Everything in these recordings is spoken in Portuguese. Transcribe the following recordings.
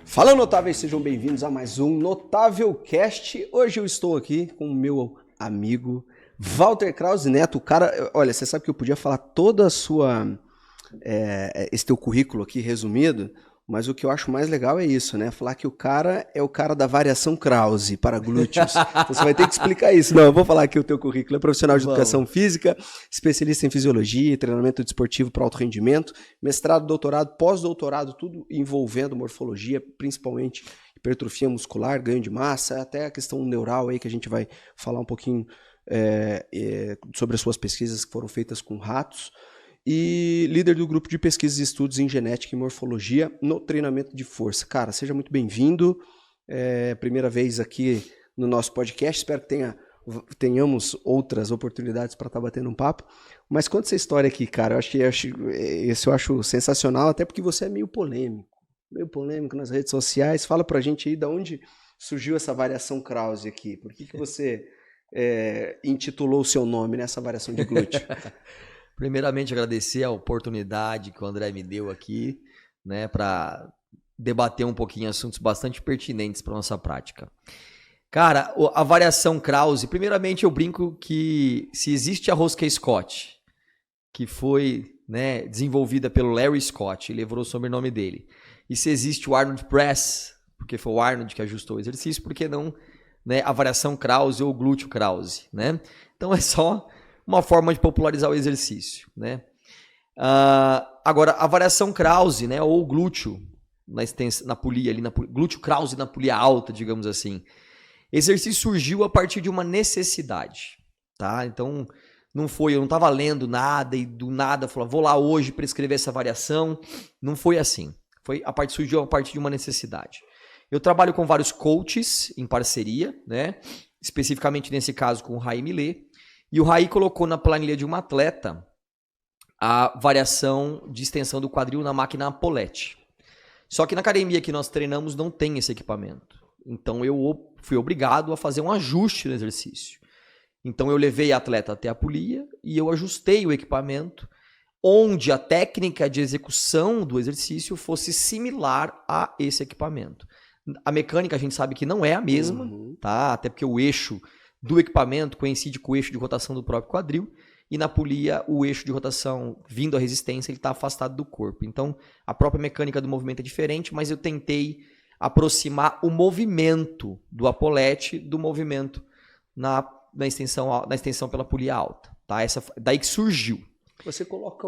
Fala, notáveis, sejam bem-vindos a mais um Notável Cast. Hoje eu estou aqui com o meu amigo Walter Krause Neto. O cara, olha, você sabe que eu podia falar toda a sua, esse teu currículo aqui resumido, mas o que eu acho mais legal é isso, né? Falar que o cara é o cara da variação Krause para glúteos. Então você vai ter que explicar isso. Não, eu vou falar que o teu currículo é profissional de educação física, especialista em fisiologia, treinamento desportivo para alto rendimento, mestrado, doutorado, pós-doutorado, tudo envolvendo morfologia, principalmente hipertrofia muscular, ganho de massa, até a questão neural aí que a gente vai falar um pouquinho sobre as suas pesquisas que foram feitas com ratos. E líder do grupo de pesquisas e estudos em genética e morfologia no treinamento de força. Cara, seja muito bem-vindo. Primeira vez aqui no nosso podcast. Espero que tenhamos outras oportunidades para estar batendo um papo. Mas conta essa história aqui, cara. Eu acho sensacional, até porque você é meio polêmico nas redes sociais. Fala pra gente aí de onde surgiu essa variação Krause aqui. Por que você intitulou o seu nome nessa variação de glúteo? Primeiramente, agradecer a oportunidade que o André me deu aqui, né, para debater um pouquinho assuntos bastante pertinentes para nossa prática. Cara, a variação Krause, primeiramente eu brinco que se existe a rosca Scott, que foi, né, desenvolvida pelo Larry Scott, ele levou o sobrenome dele, e se existe o Arnold Press, porque foi o Arnold que ajustou o exercício, por que não, né, a variação Krause ou glúteo Krause, né? Então é só uma forma de popularizar o exercício, né? Agora, a variação Krause, né, ou glúteo na polia, glúteo Krause na polia alta, digamos assim. Esse exercício surgiu a partir de uma necessidade, tá? Então, eu não estava lendo nada e do nada falava, vou lá hoje prescrever essa variação. Não foi assim. Surgiu a partir de uma necessidade. Eu trabalho com vários coaches em parceria, né? Especificamente nesse caso com o Rai Millet. E o Rai colocou na planilha de um atleta a variação de extensão do quadril na máquina Paulette. Só que na academia que nós treinamos não tem esse equipamento. Então eu fui obrigado a fazer um ajuste no exercício. Então eu levei a atleta até a polia e eu ajustei o equipamento onde a técnica de execução do exercício fosse similar a esse equipamento. A mecânica a gente sabe que não é a mesma, tá? Até porque o eixo do equipamento coincide com o eixo de rotação do próprio quadril e na polia o eixo de rotação vindo à resistência ele está afastado do corpo. Então a própria mecânica do movimento é diferente, mas eu tentei aproximar o movimento do apolete do movimento na extensão pela polia alta. Tá? Daí que surgiu. Você coloca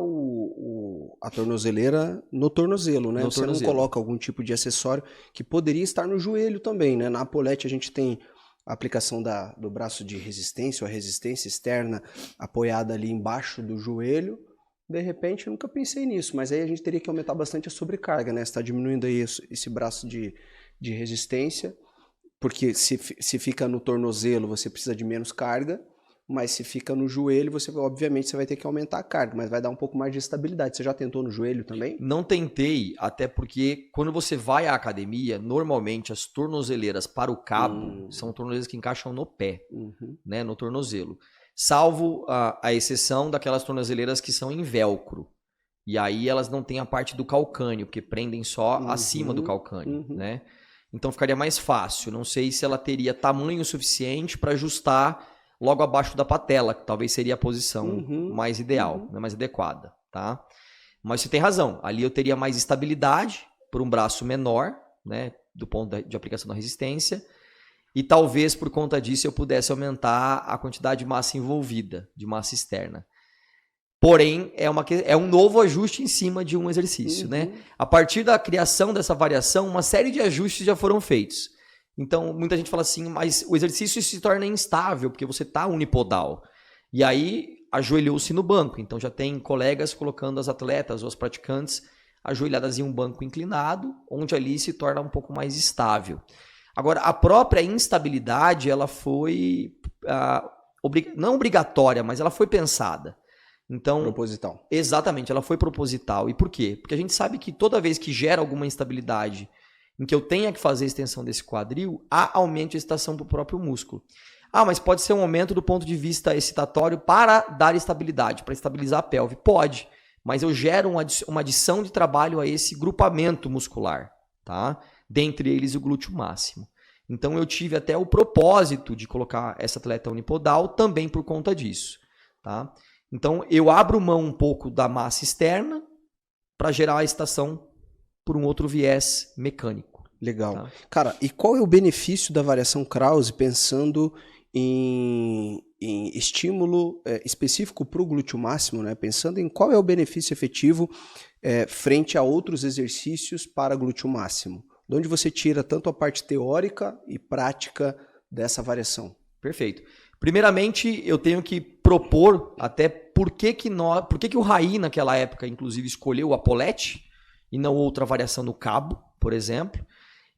a tornozeleira no tornozelo, né? Você não coloca algum tipo de acessório que poderia estar no joelho também, né? Na apolete a gente tem a aplicação do braço de resistência, ou a resistência externa apoiada ali embaixo do joelho. De repente, eu nunca pensei nisso, mas aí a gente teria que aumentar bastante a sobrecarga, né? Você está diminuindo aí esse braço de resistência, porque se fica no tornozelo, você precisa de menos carga, mas se fica no joelho, obviamente você vai ter que aumentar a carga, mas vai dar um pouco mais de estabilidade. Você já tentou no joelho também? Não tentei, até porque quando você vai à academia, normalmente as tornozeleiras para o cabo são tornozeleiras que encaixam no pé, né, no tornozelo. Salvo a exceção daquelas tornozeleiras que são em velcro. E aí elas não têm a parte do calcânio, porque prendem só acima do calcânio, né? Então ficaria mais fácil. Não sei se ela teria tamanho suficiente para ajustar logo abaixo da patela, que talvez seria a posição mais ideal, né, mais adequada, tá? Mas você tem razão. Ali eu teria mais estabilidade por um braço menor, né, do ponto de aplicação da resistência. E talvez por conta disso eu pudesse aumentar a quantidade de massa envolvida, de massa externa. Porém, é um novo ajuste em cima de um exercício, né? A partir da criação dessa variação, uma série de ajustes já foram feitos. Então, muita gente fala assim, mas o exercício se torna instável, porque você está unipodal. E aí, ajoelhou-se no banco. Então, já tem colegas colocando as atletas ou as praticantes ajoelhadas em um banco inclinado, onde ali se torna um pouco mais estável. Agora, a própria instabilidade, ela foi não obrigatória, mas ela foi pensada. Então, proposital. Exatamente, ela foi proposital. E por quê? Porque a gente sabe que toda vez que gera alguma instabilidade em que eu tenha que fazer a extensão desse quadril, há aumento de excitação para o próprio músculo. Mas pode ser um aumento do ponto de vista excitatório para dar estabilidade, para estabilizar a pelve. Pode, mas eu gero uma adição de trabalho a esse grupamento muscular, tá? Dentre eles o glúteo máximo. Então eu tive até o propósito de colocar essa atleta unipodal também por conta disso, tá? Então eu abro mão um pouco da massa externa para gerar a excitação por um outro viés mecânico. Legal. Tá? Cara, e qual é o benefício da variação Krause pensando em estímulo específico para o glúteo máximo, né? Pensando em qual é o benefício efetivo frente a outros exercícios para glúteo máximo? De onde você tira tanto a parte teórica e prática dessa variação? Perfeito. Primeiramente, eu tenho que propor até por que o Raí, naquela época, inclusive, escolheu o Apolete e não outra variação no cabo, por exemplo.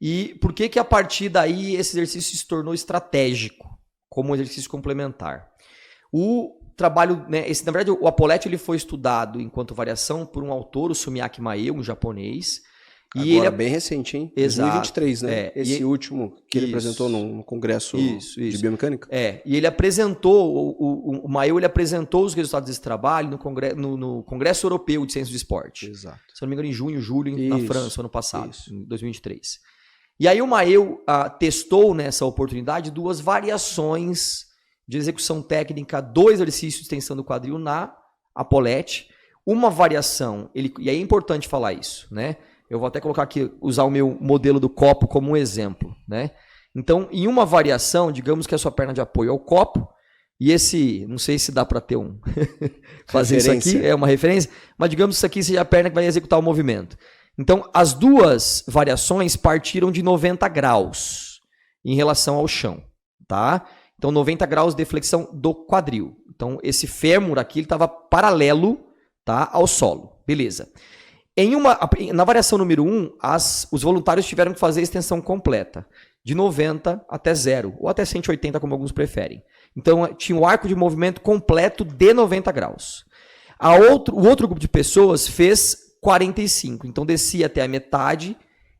E por que a partir daí esse exercício se tornou estratégico como um exercício complementar. O trabalho, né, na verdade, o Apolete ele foi estudado enquanto variação por um autor, o Sumiaki Mae, um japonês. E agora, ele é bem recente, hein? Exato. 2023, né? Esse último que ele apresentou no congresso de biomecânica. E ele apresentou, o Mae, ele apresentou os resultados desse trabalho no Congresso Europeu de Ciências do Esporte. Exato. Se não me engano, em junho, julho, na França, ano passado, em 2023. E aí o Mae testou nessa oportunidade 2 variações de execução técnica do exercício de extensão do quadril na Apolete. Uma variação, e aí é importante falar isso, né? Eu vou até colocar aqui, usar o meu modelo do copo como um exemplo, né? Então, em uma variação, digamos que a sua perna de apoio é o copo, e não sei se dá para ter fazer isso aqui, é uma referência, mas digamos que isso aqui seja a perna que vai executar o movimento. Então, as 2 variações partiram de 90 graus em relação ao chão, tá? Então, 90 graus de flexão do quadril. Então, esse fêmur aqui estava paralelo, tá, ao solo. Beleza. Na variação número 1, os voluntários tiveram que fazer a extensão completa, de 90 até 0, ou até 180, como alguns preferem. Então, tinha o arco de movimento completo de 90 graus. O outro grupo de pessoas fez 45, então descia até a metade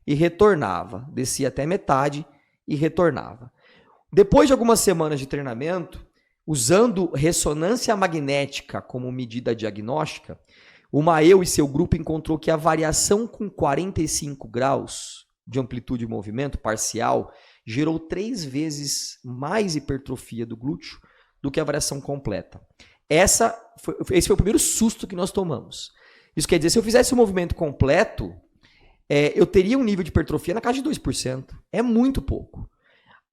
e retornava. Descia até a metade e retornava. Depois de algumas semanas de treinamento, usando ressonância magnética como medida diagnóstica, o Maeu e seu grupo encontrou que a variação com 45 graus de amplitude de movimento parcial gerou 3 vezes mais hipertrofia do glúteo do que a variação completa. Esse foi o primeiro susto que nós tomamos. Isso quer dizer, se eu fizesse o movimento completo, eu teria um nível de hipertrofia na casa de 2%. É muito pouco.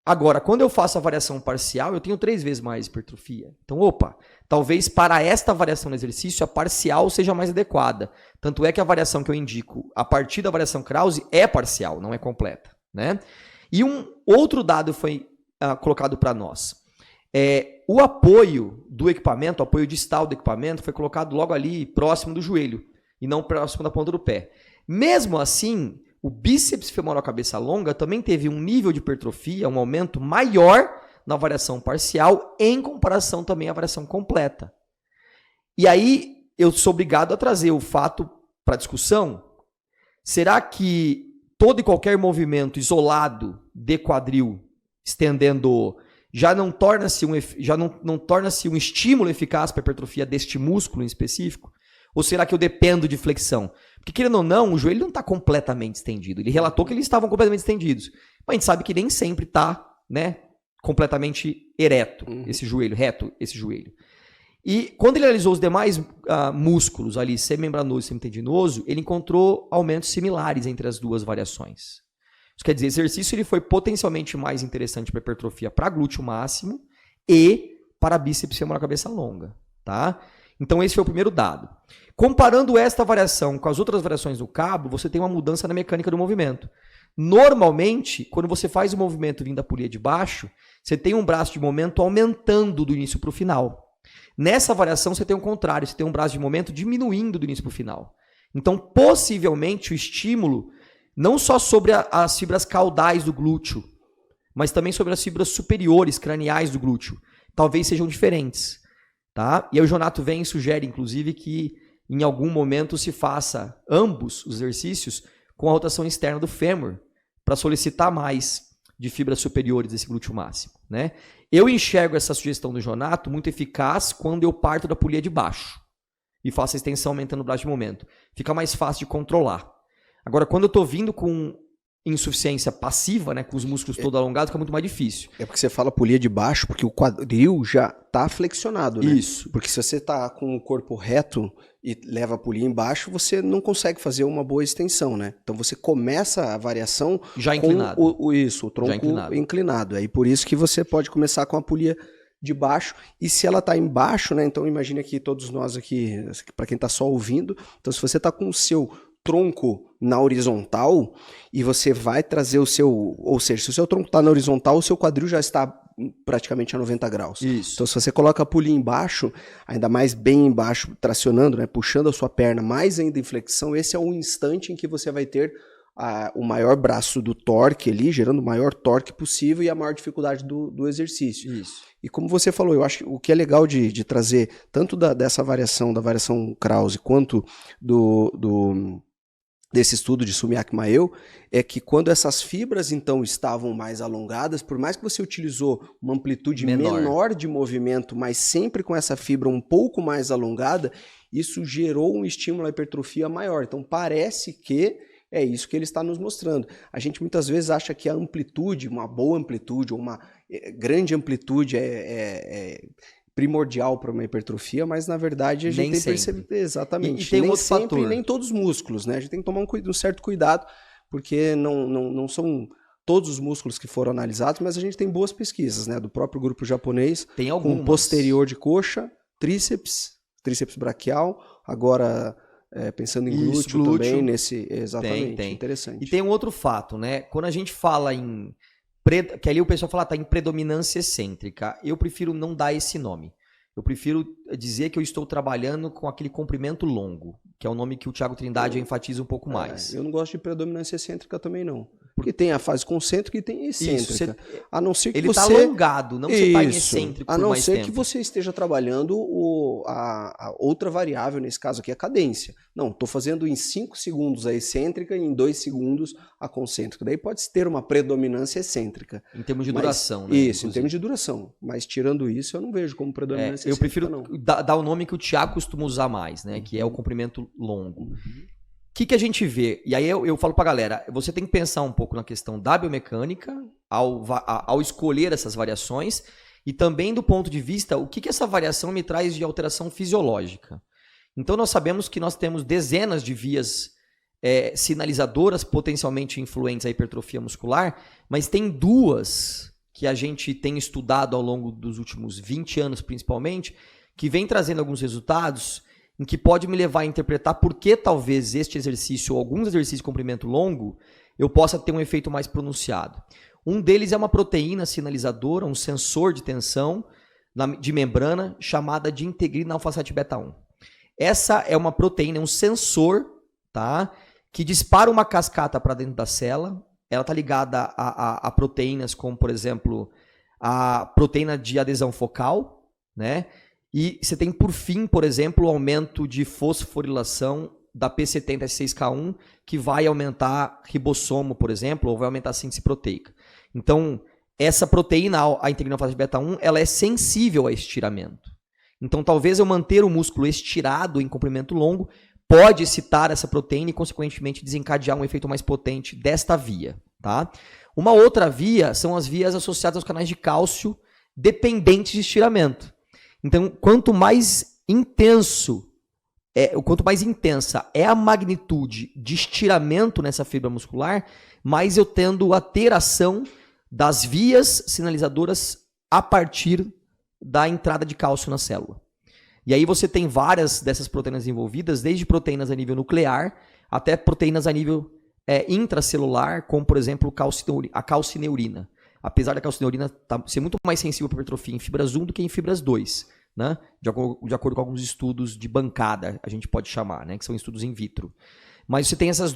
Agora, quando eu faço a variação parcial, eu tenho 3 vezes mais hipertrofia. Então, talvez para esta variação no exercício, a parcial seja mais adequada. Tanto é que a variação que eu indico a partir da variação Krause é parcial, não é completa, né? E um outro dado foi colocado para nós. O apoio do equipamento, o apoio distal do equipamento, foi colocado logo ali próximo do joelho e não próximo da ponta do pé. Mesmo assim, o bíceps femoral cabeça longa também teve um nível de hipertrofia, um aumento maior na variação parcial em comparação também à variação completa. E aí eu sou obrigado a trazer o fato para discussão. Será que todo e qualquer movimento isolado de quadril, estendendo, já não torna-se um estímulo eficaz para a hipertrofia deste músculo em específico? Ou será que eu dependo de flexão? Porque, querendo ou não, o joelho não está completamente estendido. Ele relatou que eles estavam completamente estendidos. Mas a gente sabe que nem sempre está, né, completamente ereto esse joelho, reto esse joelho. E quando ele analisou os demais músculos ali, semimembranoso e semitendinoso, ele encontrou aumentos similares entre as 2 variações. Isso quer dizer, o exercício ele foi potencialmente mais interessante para hipertrofia para glúteo máximo e para bíceps femoral cabeça longa, tá? Então esse foi o primeiro dado. Comparando esta variação com as outras variações do cabo, você tem uma mudança na mecânica do movimento. Normalmente, quando você faz o movimento vindo da polia de baixo, você tem um braço de momento aumentando do início para o final. Nessa variação você tem o contrário, você tem um braço de momento diminuindo do início para o final. Então, possivelmente, o estímulo, não só sobre as fibras caudais do glúteo, mas também sobre as fibras superiores, craniais do glúteo, talvez sejam diferentes. Tá? E aí o Jonato vem e sugere, inclusive, que em algum momento se faça ambos os exercícios com a rotação externa do fêmur, para solicitar mais de fibras superiores desse glúteo máximo, né? Eu enxergo essa sugestão do Jonato muito eficaz quando eu parto da polia de baixo. e faço a extensão aumentando o braço de momento. Fica mais fácil de controlar. Agora, quando eu estou vindo com insuficiência passiva, né, com os músculos todos alongados, fica muito mais difícil. É porque você fala polia de baixo, porque o quadril já tá flexionado, né? Isso. Porque se você tá com o corpo reto e leva a polia embaixo, você não consegue fazer uma boa extensão, né? Então você começa a variação Já inclinado. com o tronco inclinado. Aí por isso que você pode começar com a polia de baixo, e se ela tá embaixo, né? Então imagine aqui todos nós aqui, para quem tá só ouvindo, então se você tá com o seu tronco na horizontal e você vai trazer o seu, ou seja, se o seu tronco está na horizontal, o seu quadril já está praticamente a 90 graus. Isso. Então se você coloca a polia embaixo, ainda mais bem embaixo, tracionando, né, puxando a sua perna mais ainda em flexão, esse é o instante em que você vai ter o maior braço do torque ali, gerando o maior torque possível e a maior dificuldade do exercício. Isso. E como você falou, eu acho que o que é legal de trazer, tanto dessa variação, da variação Krause, quanto desse estudo de Sumiak Mael, é que quando essas fibras então estavam mais alongadas, por mais que você utilizou uma amplitude menor de movimento, mas sempre com essa fibra um pouco mais alongada, isso gerou um estímulo à hipertrofia maior. Então parece que é isso que ele está nos mostrando. A gente muitas vezes acha que a amplitude, uma boa amplitude, ou uma grande amplitude é primordial para uma hipertrofia, mas na verdade a gente tem que perceber exatamente. E tem nem outro sempre, fator. nem todos os músculos, né? A gente tem que tomar um certo cuidado, porque não são todos os músculos que foram analisados, mas a gente tem boas pesquisas, né? Do próprio grupo japonês, tem algumas. Com posterior de coxa, tríceps braquial, agora pensando em glúteo também, exatamente, tem. interessante. E tem um outro fato, né? Quando a gente fala que ali o pessoal fala, tá em predominância excêntrica. Eu prefiro não dar esse nome. Eu prefiro dizer que eu estou trabalhando com aquele comprimento longo, que é o nome que o Thiago Trindade enfatiza um pouco mais. Eu não gosto de predominância excêntrica também, não. Porque tem a fase concêntrica e tem excêntrica. Isso, a não ser que ele você... está alongado, não você está em excêntrico a não por mais ser tempo. que você esteja trabalhando a outra variável, nesse caso aqui, a cadência. Não, estou fazendo em 5 segundos a excêntrica e em 2 segundos a concêntrica. Daí pode ter uma predominância excêntrica. Em termos de duração, né? Isso, Inclusive. Em termos de duração. Mas tirando isso, eu não vejo como predominância eu excêntrica, prefiro dar o nome que o Thiago costuma usar mais, né? Que é o comprimento longo. O que a gente vê? E aí eu falo pra galera, você tem que pensar um pouco na questão da biomecânica ao escolher essas variações e também do ponto de vista, o que essa variação me traz de alteração fisiológica. Então nós sabemos que nós temos dezenas de vias sinalizadoras potencialmente influentes à hipertrofia muscular, mas tem duas que a gente tem estudado ao longo dos últimos 20 anos principalmente, que vem trazendo alguns resultados em que pode me levar a interpretar por que talvez este exercício ou alguns exercícios de comprimento longo eu possa ter um efeito mais pronunciado. Um deles é uma proteína sinalizadora, um sensor de tensão de membrana chamada de integrina alfa-7 beta-1. Essa é uma proteína, um sensor, tá, que dispara uma cascata para dentro da célula. Ela está ligada a proteínas como, por exemplo, a proteína de adesão focal, né? E você tem, por fim, por exemplo, o aumento de fosforilação da P70S6K1, que vai aumentar ribossomo, por exemplo, ou vai aumentar a síntese proteica. Então, essa proteína, a integrina alfa-7 beta-1, ela é sensível a estiramento. Então, talvez eu manter o músculo estirado em comprimento longo pode excitar essa proteína e, consequentemente, desencadear um efeito mais potente desta via. Tá? Uma outra via são as vias associadas aos canais de cálcio dependentes de estiramento. Então, quanto mais intensa é a magnitude de estiramento nessa fibra muscular, mais eu tendo a ter ação das vias sinalizadoras a partir da entrada de cálcio na célula. E aí você tem várias dessas proteínas envolvidas, desde proteínas a nível nuclear até proteínas a nível intracelular, como, por exemplo, a calcineurina. Apesar da calcineurina ser muito mais sensível para hipertrofia em fibras 1 do que em fibras 2, né? De acordo com alguns estudos de bancada, a gente pode chamar, né? Que são estudos in vitro. Mas você tem esses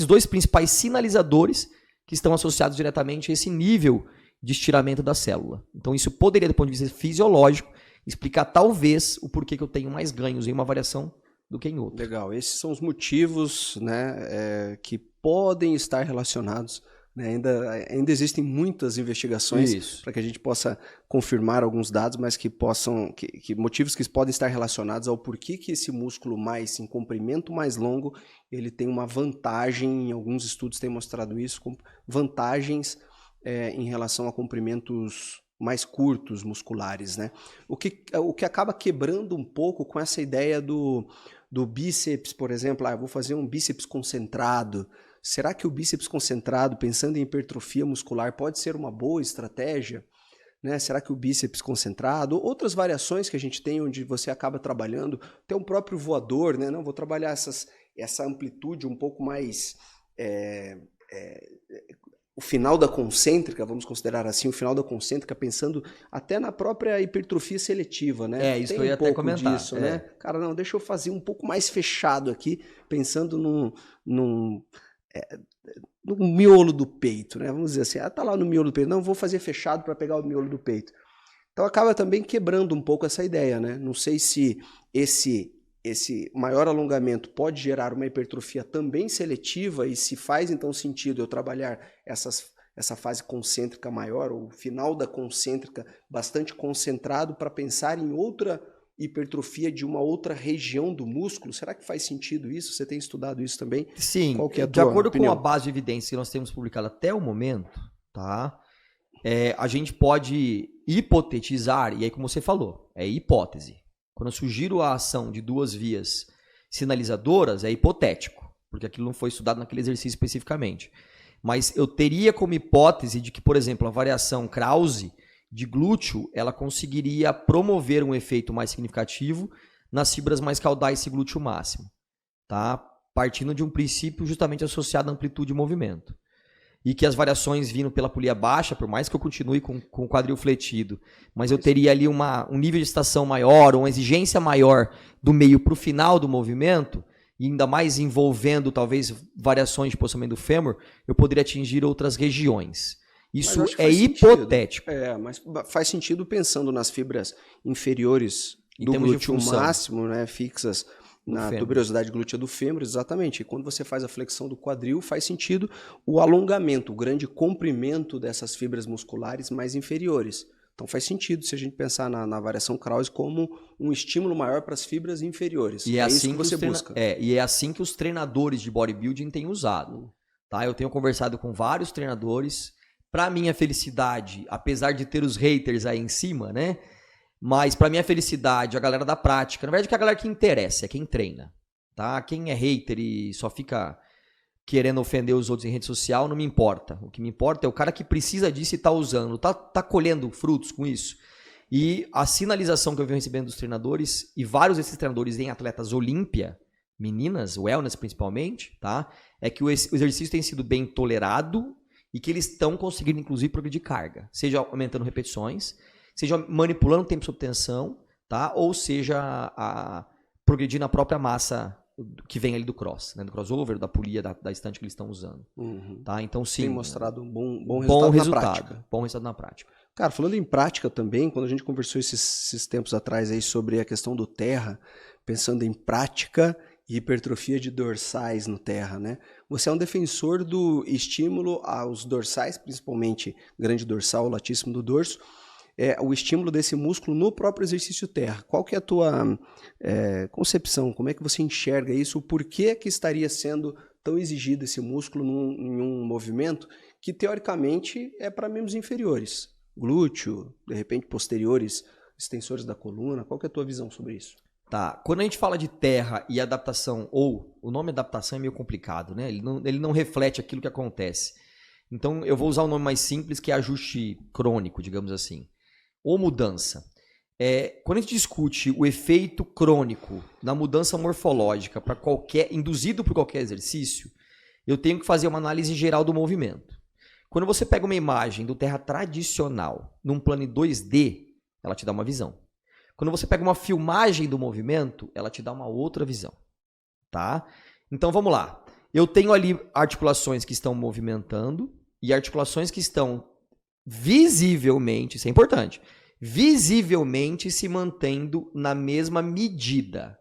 dois principais sinalizadores que estão associados diretamente a esse nível de estiramento da célula. Então isso poderia, do ponto de vista fisiológico, explicar talvez o porquê que eu tenho mais ganhos em uma variação do que em outra. Legal, esses são os motivos, né, que podem estar relacionados, né? Ainda existem muitas investigações para que a gente possa confirmar alguns dados, mas que possam, que motivos que podem estar relacionados ao porquê que esse músculo em comprimento mais longo, ele tem uma vantagem, em alguns estudos têm mostrado isso, com vantagens em relação a comprimentos mais curtos musculares, né? O que acaba quebrando um pouco com essa ideia do bíceps, por exemplo, eu vou fazer um bíceps concentrado. Será que o bíceps concentrado, pensando em hipertrofia muscular, pode ser uma boa estratégia? Né? Será que o bíceps concentrado, outras variações que a gente tem onde você acaba trabalhando, tem um próprio voador, né? Não, vou trabalhar essa amplitude um pouco mais... o final da concêntrica, vamos considerar assim, o final da concêntrica, pensando até na própria hipertrofia seletiva, né? Isso tem que eu ia até comentar. Disso, né? Cara, não, deixa eu fazer um pouco mais fechado aqui, pensando no miolo do peito, né? Vamos dizer assim, tá lá no miolo do peito, não, vou fazer fechado para pegar o miolo do peito. Então acaba também quebrando um pouco essa ideia, né? Não sei se esse maior alongamento pode gerar uma hipertrofia também seletiva e se faz então sentido eu trabalhar essa fase concêntrica maior, ou o final da concêntrica bastante concentrado para pensar em outra hipertrofia de uma outra região do músculo. Será que faz sentido isso? Você tem estudado isso também? Sim, qual que é a de acordo opinião? com a base de evidência que nós temos publicado até o momento, tá? A gente pode hipotetizar, e aí como você falou, é hipótese. Quando eu sugiro a ação de duas vias sinalizadoras, é hipotético, porque aquilo não foi estudado naquele exercício especificamente. Mas eu teria como hipótese de que, por exemplo, a variação Krause de glúteo, ela conseguiria promover um efeito mais significativo nas fibras mais caudais e glúteo máximo, tá? Partindo de um princípio justamente associado à amplitude de movimento. E que as variações vindo pela polia baixa, por mais que eu continue com o quadril fletido, mas eu teria ali um nível de estação maior, uma exigência maior do meio para o final do movimento, e ainda mais envolvendo talvez variações de posicionamento do fêmur, eu poderia atingir outras regiões. Isso é hipotético. Mas faz sentido pensando nas fibras inferiores do glúteo máximo, né, fixas na tuberosidade glútea do fêmur, exatamente. E quando você faz a flexão do quadril, faz sentido o alongamento, o grande comprimento dessas fibras musculares mais inferiores. Então faz sentido se a gente pensar na variação Krause como um estímulo maior para as fibras inferiores. E é assim isso que você busca. E é assim que os treinadores de bodybuilding têm usado. Tá? Eu tenho conversado com vários treinadores. Para minha felicidade, apesar de ter os haters aí em cima, né? Mas para minha felicidade, a galera da prática, na verdade que a galera que interessa, é quem treina, tá? Quem é hater e só fica querendo ofender os outros em rede social, não me importa. O que me importa é o cara que precisa disso e tá usando, tá colhendo frutos com isso. E a sinalização que eu venho recebendo dos treinadores, e vários desses treinadores em atletas Olímpia, meninas, wellness principalmente, tá? É que o exercício tem sido bem tolerado e que eles estão conseguindo, inclusive, progredir carga. Seja aumentando repetições, seja manipulando o tempo de obtenção, tá? Ou seja, progredir na própria massa que vem ali do cross, né? Do crossover, da polia, da estante que eles estão usando. Tá? Então, sim. Tem mostrado um bom resultado na prática. Bom resultado na prática. Cara, falando em prática também, quando a gente conversou esses tempos atrás aí sobre a questão do terra, pensando em prática e hipertrofia de dorsais no terra, né? Você é um defensor do estímulo aos dorsais, principalmente grande dorsal, latíssimo do dorso, o estímulo desse músculo no próprio exercício terra. Qual que é a tua concepção? Como é que você enxerga isso? O porquê que estaria sendo tão exigido esse músculo em um movimento que, teoricamente, é para membros inferiores? Glúteo, de repente, posteriores, extensores da coluna. Qual que é a tua visão sobre isso? Tá. Quando a gente fala de terra e adaptação, ou o nome adaptação é meio complicado, né? Ele não reflete aquilo que acontece. Então, eu vou usar um nome mais simples, que é ajuste crônico, digamos assim. Ou mudança. Quando a gente discute o efeito crônico na mudança morfológica induzido por qualquer exercício, eu tenho que fazer uma análise geral do movimento. Quando você pega uma imagem do terra tradicional num plano 2D, ela te dá uma visão. Quando você pega uma filmagem do movimento, ela te dá uma outra visão. Tá? Então vamos lá. Eu tenho ali articulações que estão movimentando e articulações que estão visivelmente, isso é importante, visivelmente se mantendo na mesma medida.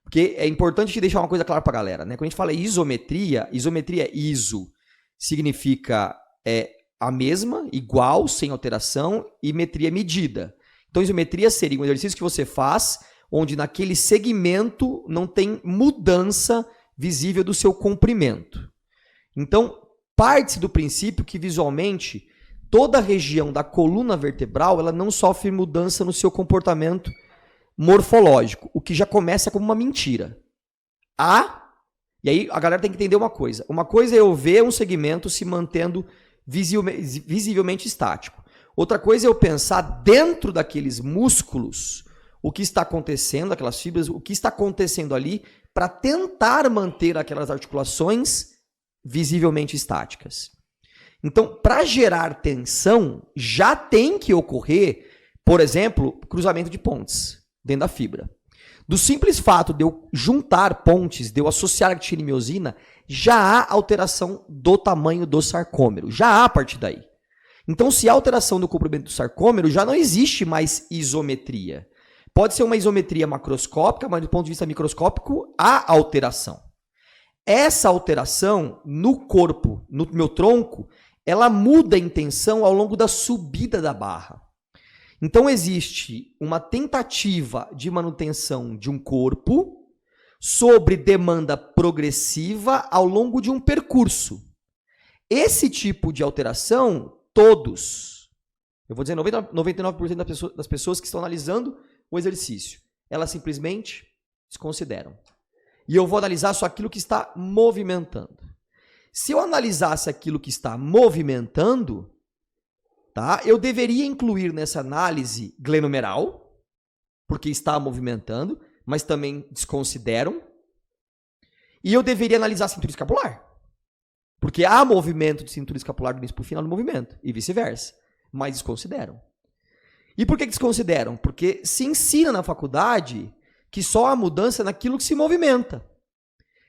Porque é importante deixar uma coisa clara para a galera, né? Quando a gente fala isometria é ISO, significa é a mesma, igual, sem alteração, e isometria medida. Então, isometria seria um exercício que você faz, onde naquele segmento não tem mudança visível do seu comprimento. Então, parte-se do princípio que visualmente toda a região da coluna vertebral ela não sofre mudança no seu comportamento morfológico, o que já começa como uma mentira. E aí a galera tem que entender uma coisa. Uma coisa é eu ver um segmento se mantendo visivelmente estático. Outra coisa é eu pensar dentro daqueles músculos o que está acontecendo, aquelas fibras, o que está acontecendo ali para tentar manter aquelas articulações visivelmente estáticas. Então, para gerar tensão, já tem que ocorrer, por exemplo, cruzamento de pontes dentro da fibra. Do simples fato de eu juntar pontes, de eu associar actina e miosina, já há alteração do tamanho do sarcômero. Já há a partir daí. Então, se há alteração do comprimento do sarcômero, já não existe mais isometria. Pode ser uma isometria macroscópica, mas do ponto de vista microscópico, há alteração. Essa alteração no corpo, no meu tronco, ela muda a tensão ao longo da subida da barra. Então existe uma tentativa de manutenção de um corpo sobre demanda progressiva ao longo de um percurso. Esse tipo de alteração, todos, eu vou dizer 99% das pessoas que estão analisando o exercício, elas simplesmente desconsideram. E eu vou analisar só aquilo que está movimentando. Se eu analisasse aquilo que está movimentando, tá, eu deveria incluir nessa análise glenomeral, porque está movimentando, mas também desconsideram. E eu deveria analisar a cintura escapular, porque há movimento de cintura escapular do início para o final do movimento, e vice-versa, mas desconsideram. E por que desconsideram? Porque se ensina na faculdade que só há mudança naquilo que se movimenta.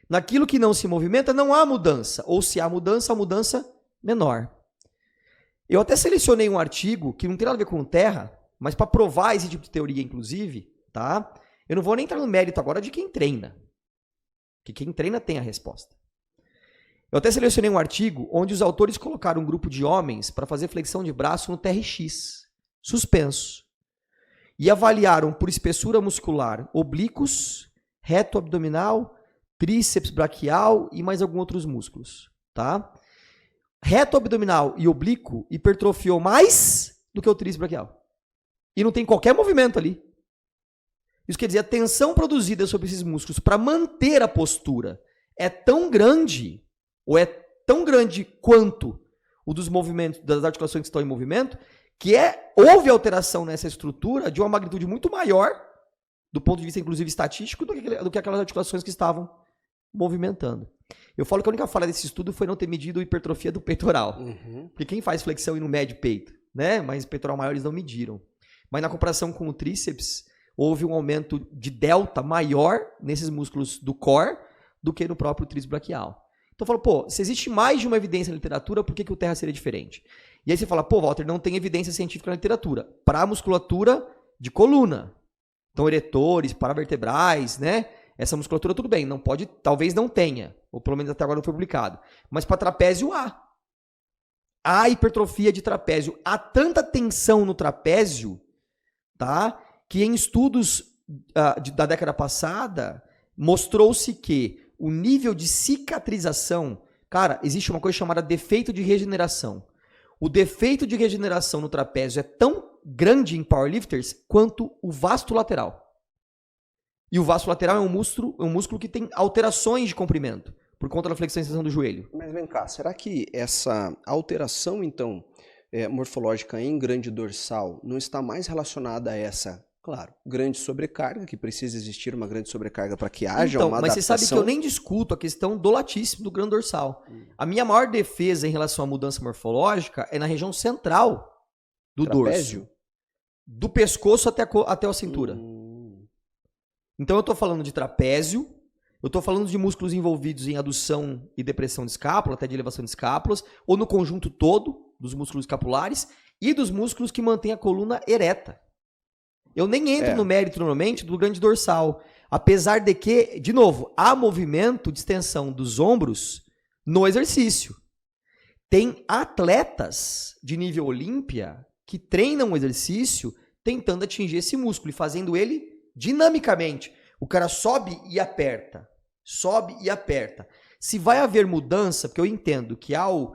Naquilo que não se movimenta, não há mudança. Ou se há mudança, a mudança menor. Eu até selecionei um artigo que não tem nada a ver com terra, mas para provar esse tipo de teoria, inclusive, tá? Eu não vou nem entrar no mérito agora de quem treina. Porque quem treina tem a resposta. Eu até selecionei um artigo onde os autores colocaram um grupo de homens para fazer flexão de braço no TRX, suspenso. E avaliaram por espessura muscular oblíquos, reto abdominal, tríceps braquial e mais alguns outros músculos, tá? Reto abdominal e oblíquo hipertrofiou mais do que o tríceps braquial. E não tem qualquer movimento ali. Isso quer dizer, a tensão produzida sobre esses músculos para manter a postura é tão grande, ou é tão grande quanto o dos movimentos, das articulações que estão em movimento, que houve alteração nessa estrutura de uma magnitude muito maior, do ponto de vista, inclusive, estatístico, do que aquelas articulações que estavam movimentando. Eu falo que a única falha desse estudo foi não ter medido a hipertrofia do peitoral. Porque quem faz flexão e não mede peito, né? Mas peitoral maior eles não mediram. Mas na comparação com o tríceps, houve um aumento de delta maior nesses músculos do core do que no próprio tríceps braquial. Então eu falo, pô, se existe mais de uma evidência na literatura, por que o terra seria diferente? E aí você fala, pô, Walter, não tem evidência científica na literatura para a musculatura de coluna. Então, eretores, paravertebrais, né? Essa musculatura tudo bem, não pode, talvez não tenha, ou pelo menos até agora não foi publicado. Mas para trapézio há. Há hipertrofia de trapézio. Há tanta tensão no trapézio, tá? Que em estudos da década passada, mostrou-se que o nível de cicatrização, cara, existe uma coisa chamada defeito de regeneração. O defeito de regeneração no trapézio é tão grande em powerlifters quanto o vasto lateral. E o vasto lateral é um músculo que tem alterações de comprimento, por conta da flexão e extensão do joelho. Mas vem cá, será que essa alteração, então, morfológica em grande dorsal não está mais relacionada a essa, claro, grande sobrecarga, que precisa existir uma grande sobrecarga para que haja uma adaptação? Mas você sabe que eu nem discuto a questão do latíssimo do grande dorsal. A minha maior defesa em relação à mudança morfológica é na região central do trapézio? Dorso. Do pescoço até a cintura. Então eu estou falando de trapézio, eu estou falando de músculos envolvidos em adução e depressão de escápula, até de elevação de escápulas, ou no conjunto todo dos músculos escapulares e dos músculos que mantêm a coluna ereta. Eu nem entro no mérito, normalmente, do grande dorsal. Apesar de que, de novo, há movimento de extensão dos ombros no exercício. tem atletas de nível Olímpia que treinam o exercício tentando atingir esse músculo e fazendo ele dinamicamente. O cara sobe e aperta. Sobe e aperta. Se vai haver mudança, porque eu entendo que ao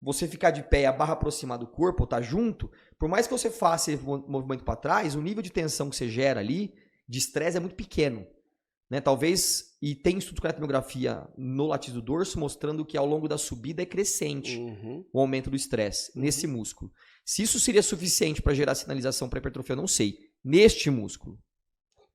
você ficar de pé e a barra aproximar do corpo, ou tá junto, por mais que você faça esse movimento para trás, o nível de tensão que você gera ali, de estresse, é muito pequeno. Né? Talvez, e tem estudo com a tomografia no latíssio do dorso, mostrando que ao longo da subida é crescente o aumento do estresse nesse músculo. Se isso seria suficiente para gerar sinalização para hipertrofia, eu não sei. Neste músculo.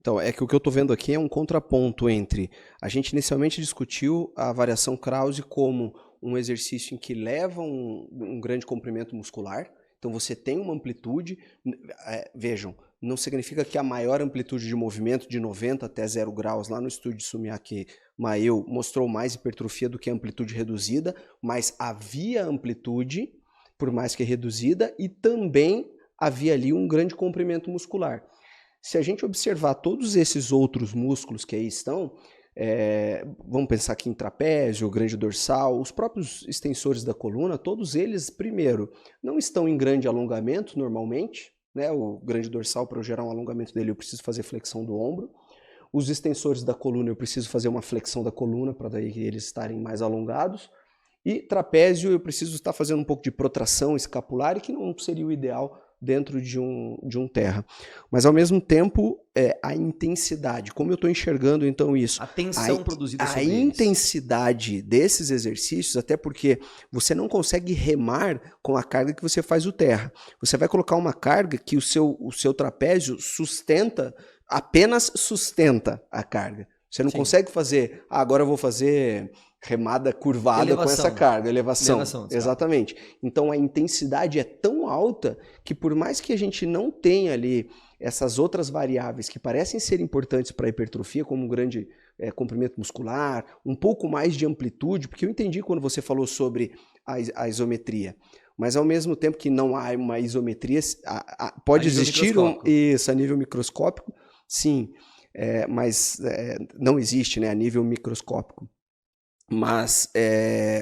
Então, é que o que eu estou vendo aqui é um contraponto entre... A gente inicialmente discutiu a variação Krause como um exercício em que leva um grande comprimento muscular. Então, você tem uma amplitude... Vejam, não significa que a maior amplitude de movimento de 90 até 0 graus, lá no estúdio de Sumiake Maeu, mostrou mais hipertrofia do que a amplitude reduzida, mas havia amplitude, por mais que reduzida, e também havia ali um grande comprimento muscular. Se a gente observar todos esses outros músculos que aí estão, vamos pensar aqui em trapézio, grande dorsal, os próprios extensores da coluna, todos eles, primeiro, não estão em grande alongamento normalmente, né? O grande dorsal, para eu gerar um alongamento dele, eu preciso fazer flexão do ombro. Os extensores da coluna, eu preciso fazer uma flexão da coluna para daí eles estarem mais alongados. E trapézio, eu preciso estar fazendo um pouco de protração escapular, que não seria o ideal dentro de um terra. Mas, ao mesmo tempo, a intensidade, como eu estou enxergando, então, isso? A tensão produzida sobre a intensidade desses exercícios, até porque você não consegue remar com a carga que você faz o terra. Você vai colocar uma carga que o seu trapézio apenas sustenta a carga. Você não consegue fazer, agora eu vou fazer remada curvada com essa carga, elevação. Exatamente. Então a intensidade é tão alta que por mais que a gente não tenha ali essas outras variáveis que parecem ser importantes para a hipertrofia, como um grande comprimento muscular, um pouco mais de amplitude, porque eu entendi quando você falou sobre a isometria, mas ao mesmo tempo que não há uma isometria, pode existir isso a nível microscópico, sim, mas não existe, né, a nível microscópico. Mas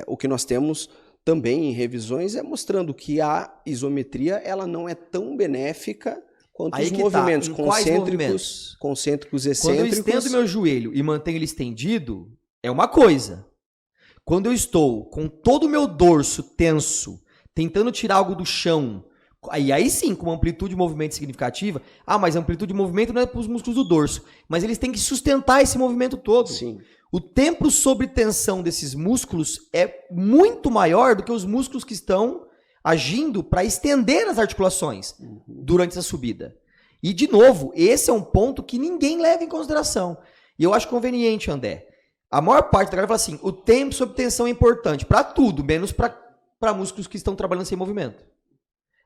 o que nós temos também em revisões é mostrando que a isometria ela não é tão benéfica quanto os movimentos concêntricos, excêntricos. Quando eu estendo meu joelho e mantenho ele estendido, é uma coisa. Quando eu estou com todo o meu dorso tenso, tentando tirar algo do chão, aí sim, com uma amplitude de movimento significativa, mas a amplitude de movimento não é para os músculos do dorso, mas eles têm que sustentar esse movimento todo. Sim. O tempo sob tensão desses músculos é muito maior do que os músculos que estão agindo para estender as articulações durante essa subida. E, de novo, esse é um ponto que ninguém leva em consideração. E eu acho conveniente, André. A maior parte da galera fala assim, o tempo sob tensão é importante para tudo, menos para músculos que estão trabalhando sem movimento.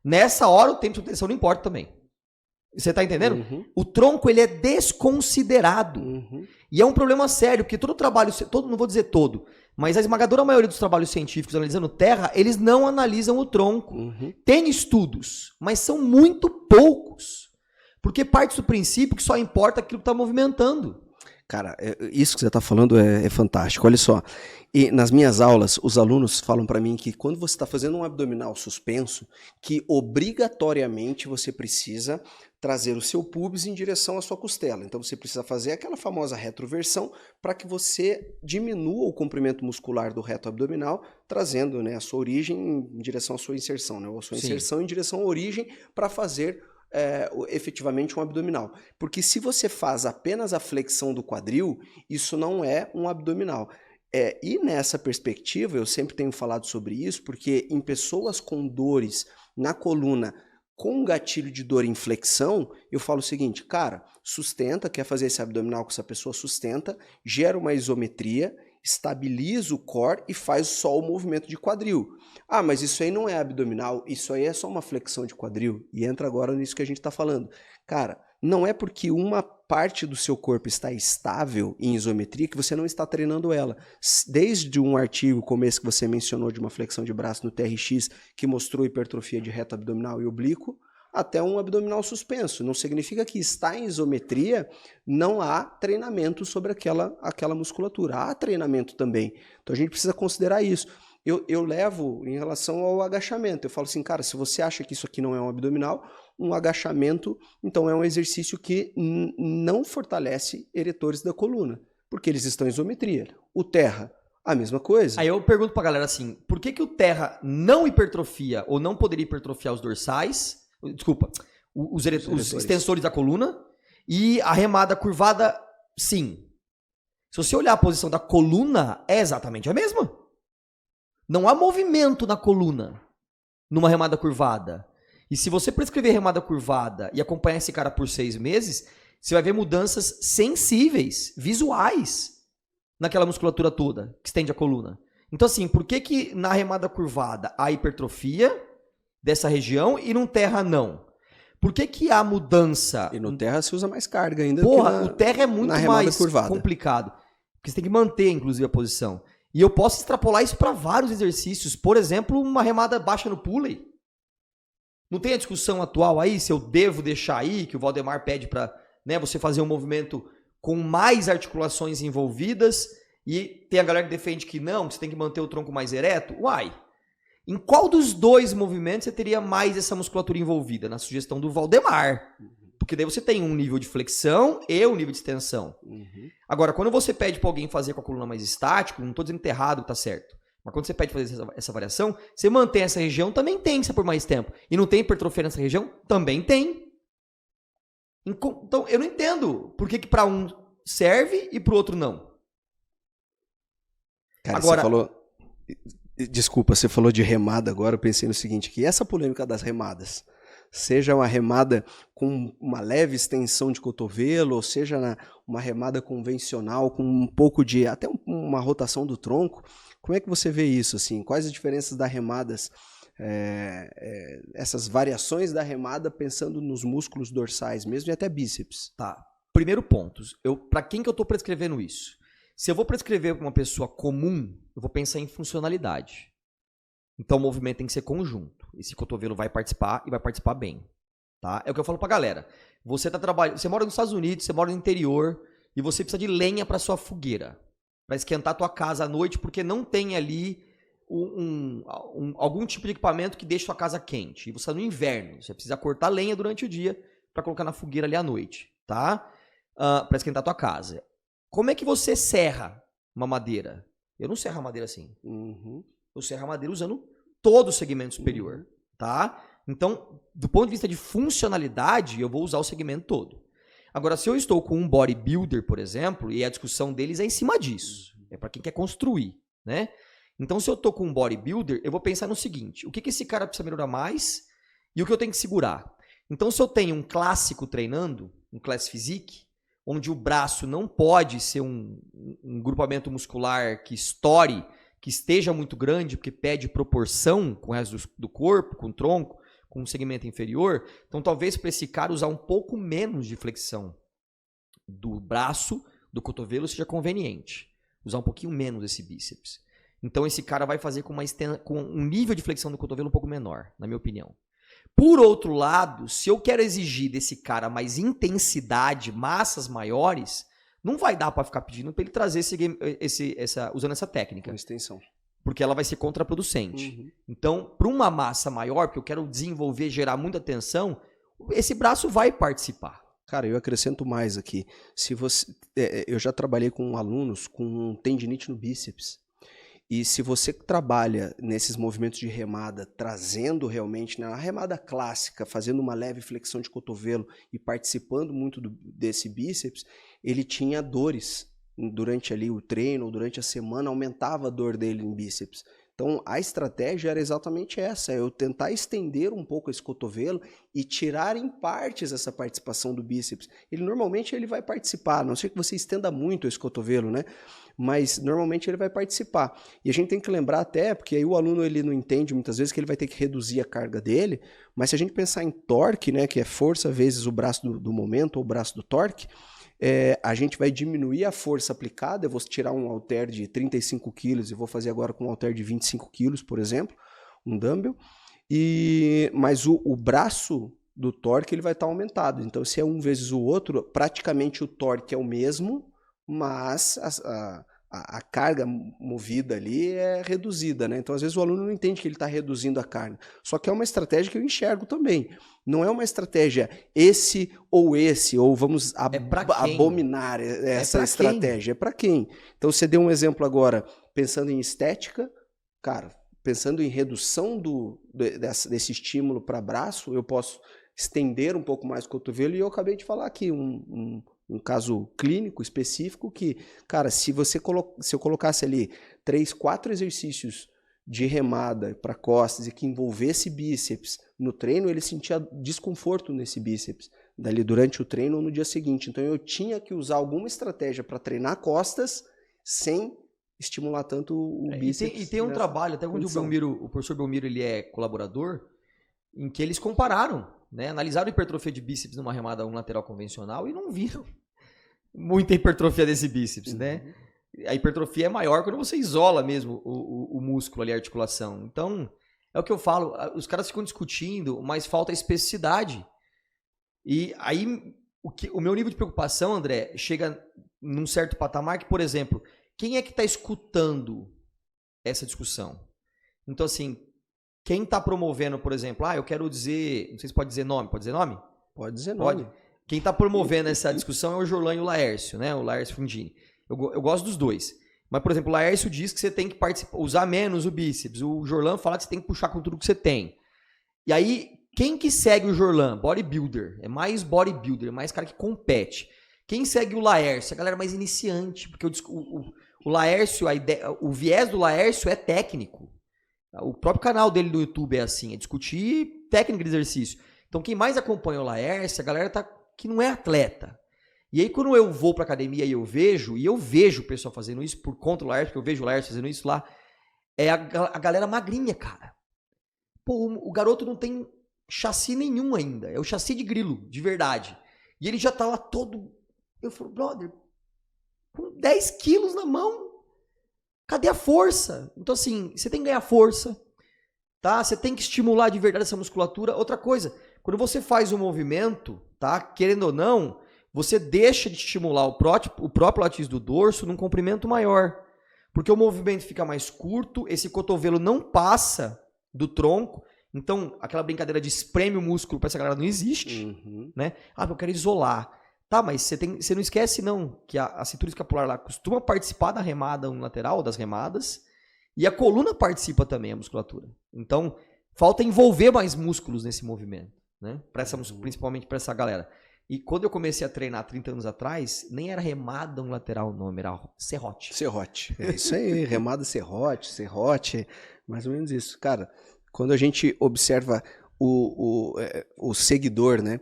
Nessa hora, o tempo sob tensão não importa também. Você tá entendendo? O tronco, ele é desconsiderado. E é um problema sério, porque todo trabalho, não vou dizer todo, mas a esmagadora maioria dos trabalhos científicos analisando terra, eles não analisam o tronco. Tem estudos, mas são muito poucos. Porque parte do princípio que só importa aquilo que está movimentando. Cara, isso que você está falando é fantástico. Olha só, e nas minhas aulas, os alunos falam para mim que quando você está fazendo um abdominal suspenso, que obrigatoriamente você precisa trazer o seu pubis em direção à sua costela. Então você precisa fazer aquela famosa retroversão para que você diminua o comprimento muscular do reto abdominal, trazendo, né, a sua origem em direção à sua inserção, né, ou a sua inserção em direção à origem para fazer efetivamente um abdominal. Porque se você faz apenas a flexão do quadril, isso não é um abdominal. E nessa perspectiva, eu sempre tenho falado sobre isso, porque em pessoas com dores na coluna, com gatilho de dor em flexão, eu falo o seguinte, cara, sustenta, quer fazer esse abdominal com essa pessoa, sustenta, gera uma isometria, estabiliza o core e faz só o movimento de quadril. Mas isso aí não é abdominal, isso aí é só uma flexão de quadril. E entra agora nisso que a gente está falando. Cara, não é porque uma parte do seu corpo está estável em isometria que você não está treinando ela. Desde um artigo como esse que você mencionou de uma flexão de braço no TRX que mostrou hipertrofia de reto abdominal e oblíquo, até um abdominal suspenso. Não significa que está em isometria, não há treinamento sobre aquela musculatura. Há treinamento também. Então a gente precisa considerar isso. eu levo em relação ao agachamento. Eu falo assim, cara, se você acha que isso aqui não é um abdominal, um agachamento, então é um exercício que não fortalece eretores da coluna, porque eles estão em isometria. O terra, a mesma coisa. Aí eu pergunto pra galera assim, por que o terra não hipertrofia ou não poderia hipertrofiar os dorsais, desculpa, os extensores da coluna, e a remada curvada, sim. Se você olhar a posição da coluna, é exatamente a mesma. Não há movimento na coluna numa remada curvada. E se você prescrever remada curvada e acompanhar esse cara por 6 meses, você vai ver mudanças sensíveis, visuais, naquela musculatura toda que estende a coluna. Então assim, por que na remada curvada há hipertrofia dessa região e no terra não? Por que há mudança? E no terra se usa mais carga ainda. Porra, o terra é muito mais complicado. Porque você tem que manter, inclusive, a posição. E eu posso extrapolar isso para vários exercícios. Por exemplo, uma remada baixa no pulley. Não tem a discussão atual aí se eu devo deixar aí, que o Valdemar pede para, né, você fazer um movimento com mais articulações envolvidas, e tem a galera que defende que não, que você tem que manter o tronco mais ereto. Uai, em qual dos dois movimentos você teria mais essa musculatura envolvida? Na sugestão do Valdemar. Porque daí você tem um nível de flexão e um nível de extensão. Agora, quando você pede para alguém fazer com a coluna mais estático, não estou dizendo que tá errado, tá certo. Mas quando você pede fazer essa variação, você mantém essa região, também tem isso por mais tempo. E não tem hipertrofia nessa região? Também tem. Então, eu não entendo por que para um serve e para o outro não. Cara, agora, você falou... Desculpa, você falou de remada agora, eu pensei no seguinte, que essa polêmica das remadas, seja uma remada com uma leve extensão de cotovelo, ou seja uma remada convencional com um pouco de, até uma rotação do tronco, como é que você vê isso? Assim? Quais as diferenças das remadas, essas variações da remada pensando nos músculos dorsais mesmo e até bíceps? Tá, primeiro ponto, para quem que eu estou prescrevendo isso? Se eu vou prescrever para uma pessoa comum, eu vou pensar em funcionalidade. Então o movimento tem que ser conjunto. Esse cotovelo vai participar e vai participar bem. Tá? É o que eu falo pra galera. Você tá trabalhando, você mora nos Estados Unidos, você mora no interior e você precisa de lenha para sua fogueira. Vai esquentar a tua casa à noite porque não tem ali algum tipo de equipamento que deixe sua casa quente. E você está no inverno. Você precisa cortar lenha durante o dia para colocar na fogueira ali à noite. Tá? Para esquentar a tua casa. Como é que você serra uma madeira? Eu não serro a madeira assim. Eu serro a madeira usando todo o segmento superior, tá? Então, do ponto de vista de funcionalidade, eu vou usar o segmento todo. Agora, se eu estou com um bodybuilder, por exemplo, e a discussão deles é em cima disso, é para quem quer construir, né? Então, se eu estou com um bodybuilder, eu vou pensar no seguinte, o que esse cara precisa melhorar mais e o que eu tenho que segurar? Então, se eu tenho um clássico treinando, um class physique, onde o braço não pode ser um grupamento muscular que estoure, que esteja muito grande, porque pede proporção com o resto do corpo, com o tronco, com o segmento inferior. Então, talvez para esse cara usar um pouco menos de flexão do braço, do cotovelo, seja conveniente. Usar um pouquinho menos esse bíceps. Então, esse cara vai fazer com um nível de flexão do cotovelo um pouco menor, na minha opinião. Por outro lado, se eu quero exigir desse cara mais intensidade, massas maiores, não vai dar para ficar pedindo para ele trazer usando essa técnica. Com extensão. Porque ela vai ser contraproducente. Então, para uma massa maior, porque eu quero desenvolver, gerar muita tensão, esse braço vai participar. Cara, eu acrescento mais aqui. Eu já trabalhei com alunos com tendinite no bíceps. E se você trabalha nesses movimentos de remada, trazendo realmente, né, a remada clássica, fazendo uma leve flexão de cotovelo e participando muito desse bíceps, ele tinha dores durante ali o treino, ou durante a semana, aumentava a dor dele em bíceps. Então a estratégia era exatamente essa, eu tentar estender um pouco esse cotovelo e tirar em partes essa participação do bíceps. Normalmente ele vai participar, a não ser que você estenda muito esse cotovelo, né? Mas normalmente ele vai participar. E a gente tem que lembrar até, porque aí o aluno ele não entende muitas vezes que ele vai ter que reduzir a carga dele, mas se a gente pensar em torque, né, que é força vezes o braço do momento ou o braço do torque, a gente vai diminuir a força aplicada. Eu vou tirar um halter de 35 quilos e vou fazer agora com um halter de 25 quilos, por exemplo, um dumbbell, mas o braço do torque ele vai estar aumentado. Então, se é um vezes o outro, praticamente o torque é o mesmo, mas a carga movida ali é reduzida, né? Então, às vezes, o aluno não entende que ele está reduzindo a carga. Só que é uma estratégia que eu enxergo também. Não é uma estratégia ou vamos abominar essa estratégia. É para quem? Então, você deu um exemplo agora, pensando em estética, cara, pensando em redução desse estímulo para braço, eu posso estender um pouco mais o cotovelo, e eu acabei de falar aqui um caso clínico específico que, cara, se eu colocasse ali 3, 4 exercícios de remada para costas e que envolvesse bíceps no treino, ele sentia desconforto nesse bíceps, dali durante o treino ou no dia seguinte. Então eu tinha que usar alguma estratégia para treinar costas sem estimular tanto o bíceps. E tem um trabalho, até onde o professor Belmiro ele é colaborador, em que eles compararam, né? Analisaram a hipertrofia de bíceps numa remada unilateral convencional e não viram muita hipertrofia desse bíceps, né? A hipertrofia é maior quando você isola mesmo o músculo ali, a articulação. Então, é o que eu falo, os caras ficam discutindo, mas falta especificidade. E aí, o meu nível de preocupação, André, chega num certo patamar que, por exemplo, quem é que está escutando essa discussão? Então, assim, quem está promovendo, por exemplo, eu quero dizer, não sei se pode dizer nome, pode dizer nome? Pode dizer nome. Pode. Quem está promovendo essa discussão é o Jorlan e o Laércio, né? O Laércio Fundini. Eu gosto dos dois. Mas, por exemplo, o Laércio diz que você tem que usar menos o bíceps. O Jorlan fala que você tem que puxar com tudo que você tem. E aí, quem que segue o Jorlan? Bodybuilder. É mais bodybuilder, é mais cara que compete. Quem segue o Laércio? A galera mais iniciante. Porque o Laércio, o viés do Laércio é técnico. O próprio canal dele do YouTube é assim, é discutir técnica de exercício. Então, quem mais acompanha o Laércio, a galera que não é atleta. E aí, quando eu vou pra academia e eu vejo o pessoal fazendo isso por conta do Laércio, porque eu vejo o Laércio fazendo isso lá, é a galera magrinha, cara. Pô, o garoto não tem chassi nenhum ainda. É o chassi de grilo, de verdade. E ele já tá lá todo... Eu falo, brother, com 10 quilos na mão, cadê a força? Então, assim, você tem que ganhar força, tá? Você tem que estimular de verdade essa musculatura. Outra coisa, quando você faz um movimento, tá? Querendo ou não, você deixa de estimular o próprio latíssio do dorso num comprimento maior. Porque o movimento fica mais curto, esse cotovelo não passa do tronco. Então, aquela brincadeira de espreme o músculo para essa galera não existe, né? Eu quero isolar. Tá, mas você não esquece, não, que a cintura escapular lá costuma participar da remada unilateral, das remadas, e a coluna participa também, a musculatura. Então, falta envolver mais músculos nesse movimento, né? Principalmente para essa galera. E quando eu comecei a treinar 30 anos atrás, nem era remada unilateral o nome, era serrote. Serrote, é isso aí, remada serrote, mais ou menos isso. Cara, quando a gente observa o seguidor, né?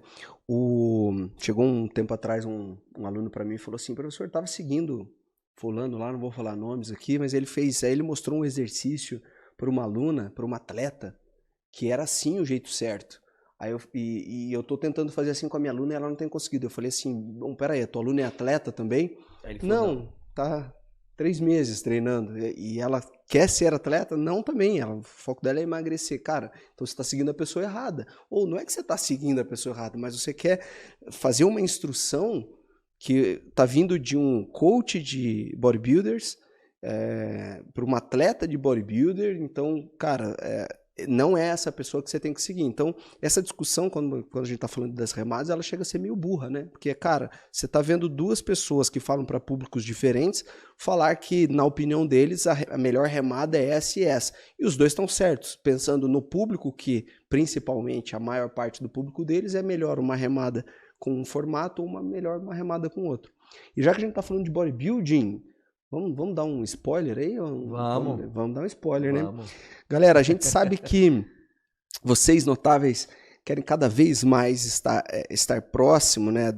Chegou um tempo atrás um aluno para mim e falou assim, professor, estava seguindo fulano lá, não vou falar nomes aqui, mas ele mostrou um exercício para uma aluna, para uma atleta, que era assim o jeito certo. Aí eu tô tentando fazer assim com a minha aluna e ela não tem conseguido. Eu falei assim, bom, peraí, a tua aluna é atleta também? Não, tá 3 meses treinando. E ela quer ser atleta? Não, também. O foco dela é emagrecer. Cara, então você está seguindo a pessoa errada. Ou não é que você está seguindo a pessoa errada, mas você quer fazer uma instrução que está vindo de um coach de bodybuilders para uma atleta de bodybuilder. Então, cara, não é essa pessoa que você tem que seguir. Então, essa discussão, quando a gente está falando das remadas, ela chega a ser meio burra, né? Porque, cara, você está vendo duas pessoas que falam para públicos diferentes falar que, na opinião deles, a melhor remada é essa e essa. E os dois estão certos, pensando no público que, principalmente, a maior parte do público deles é melhor uma remada com um formato ou uma remada com outro. E já que a gente está falando de bodybuilding, vamos dar um spoiler aí? Vamos dar um spoiler, né? Galera, a gente sabe que vocês notáveis querem cada vez mais estar próximo, né,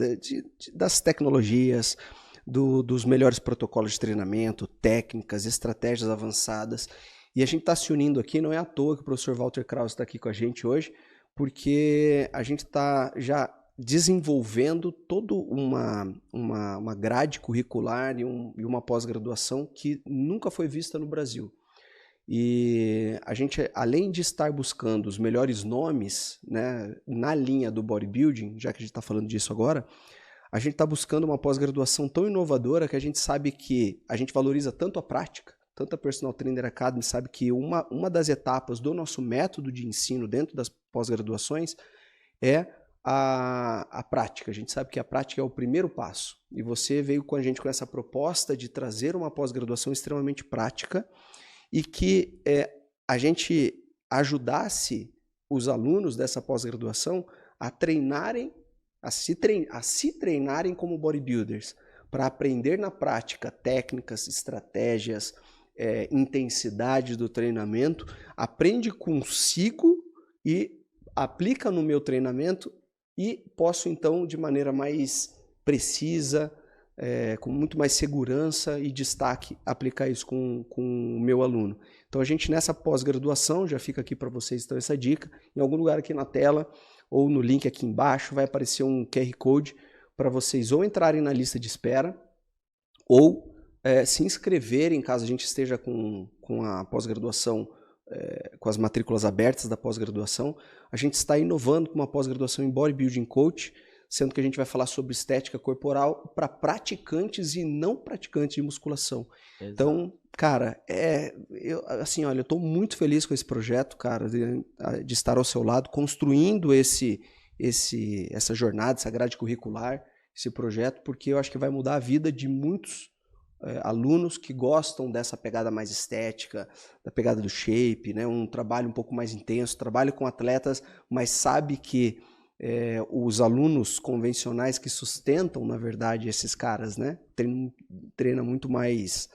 das tecnologias, dos melhores protocolos de treinamento, técnicas, estratégias avançadas. E a gente está se unindo aqui, não é à toa que o professor Walter Krause está aqui com a gente hoje, porque a gente está já desenvolvendo toda uma grade curricular e uma pós-graduação que nunca foi vista no Brasil. E a gente, além de estar buscando os melhores nomes, né, na linha do bodybuilding, já que a gente está falando disso agora, a gente está buscando uma pós-graduação tão inovadora que a gente sabe que a gente valoriza tanto a prática, tanto a Personal Trainer Academy sabe que uma das etapas do nosso método de ensino dentro das pós-graduações é a prática. A gente sabe que a prática é o primeiro passo. E você veio com a gente com essa proposta de trazer uma pós-graduação extremamente prática e que a gente ajudasse os alunos dessa pós-graduação a treinarem, a se treinarem como bodybuilders, para aprender na prática técnicas, estratégias, intensidade do treinamento, aprende consigo e aplica no meu treinamento e posso então de maneira mais precisa, com muito mais segurança e destaque aplicar isso com o meu aluno. Então a gente nessa pós-graduação, já fica aqui para vocês então essa dica, em algum lugar aqui na tela ou no link aqui embaixo vai aparecer um QR Code para vocês ou entrarem na lista de espera ou se inscreverem caso a gente esteja com a pós-graduação, com as matrículas abertas da pós-graduação. A gente está inovando com uma pós-graduação em Bodybuilding Coach, sendo que a gente vai falar sobre estética corporal para praticantes e não praticantes de musculação. Exato. Então, cara, eu estou muito feliz com esse projeto, cara, de estar ao seu lado, construindo essa jornada, essa grade curricular, esse projeto, porque eu acho que vai mudar a vida de muitos alunos que gostam dessa pegada mais estética, da pegada do shape, né? Um trabalho um pouco mais intenso, trabalho com atletas, mas sabe que os alunos convencionais que sustentam, na verdade, esses caras, né? Treina muito mais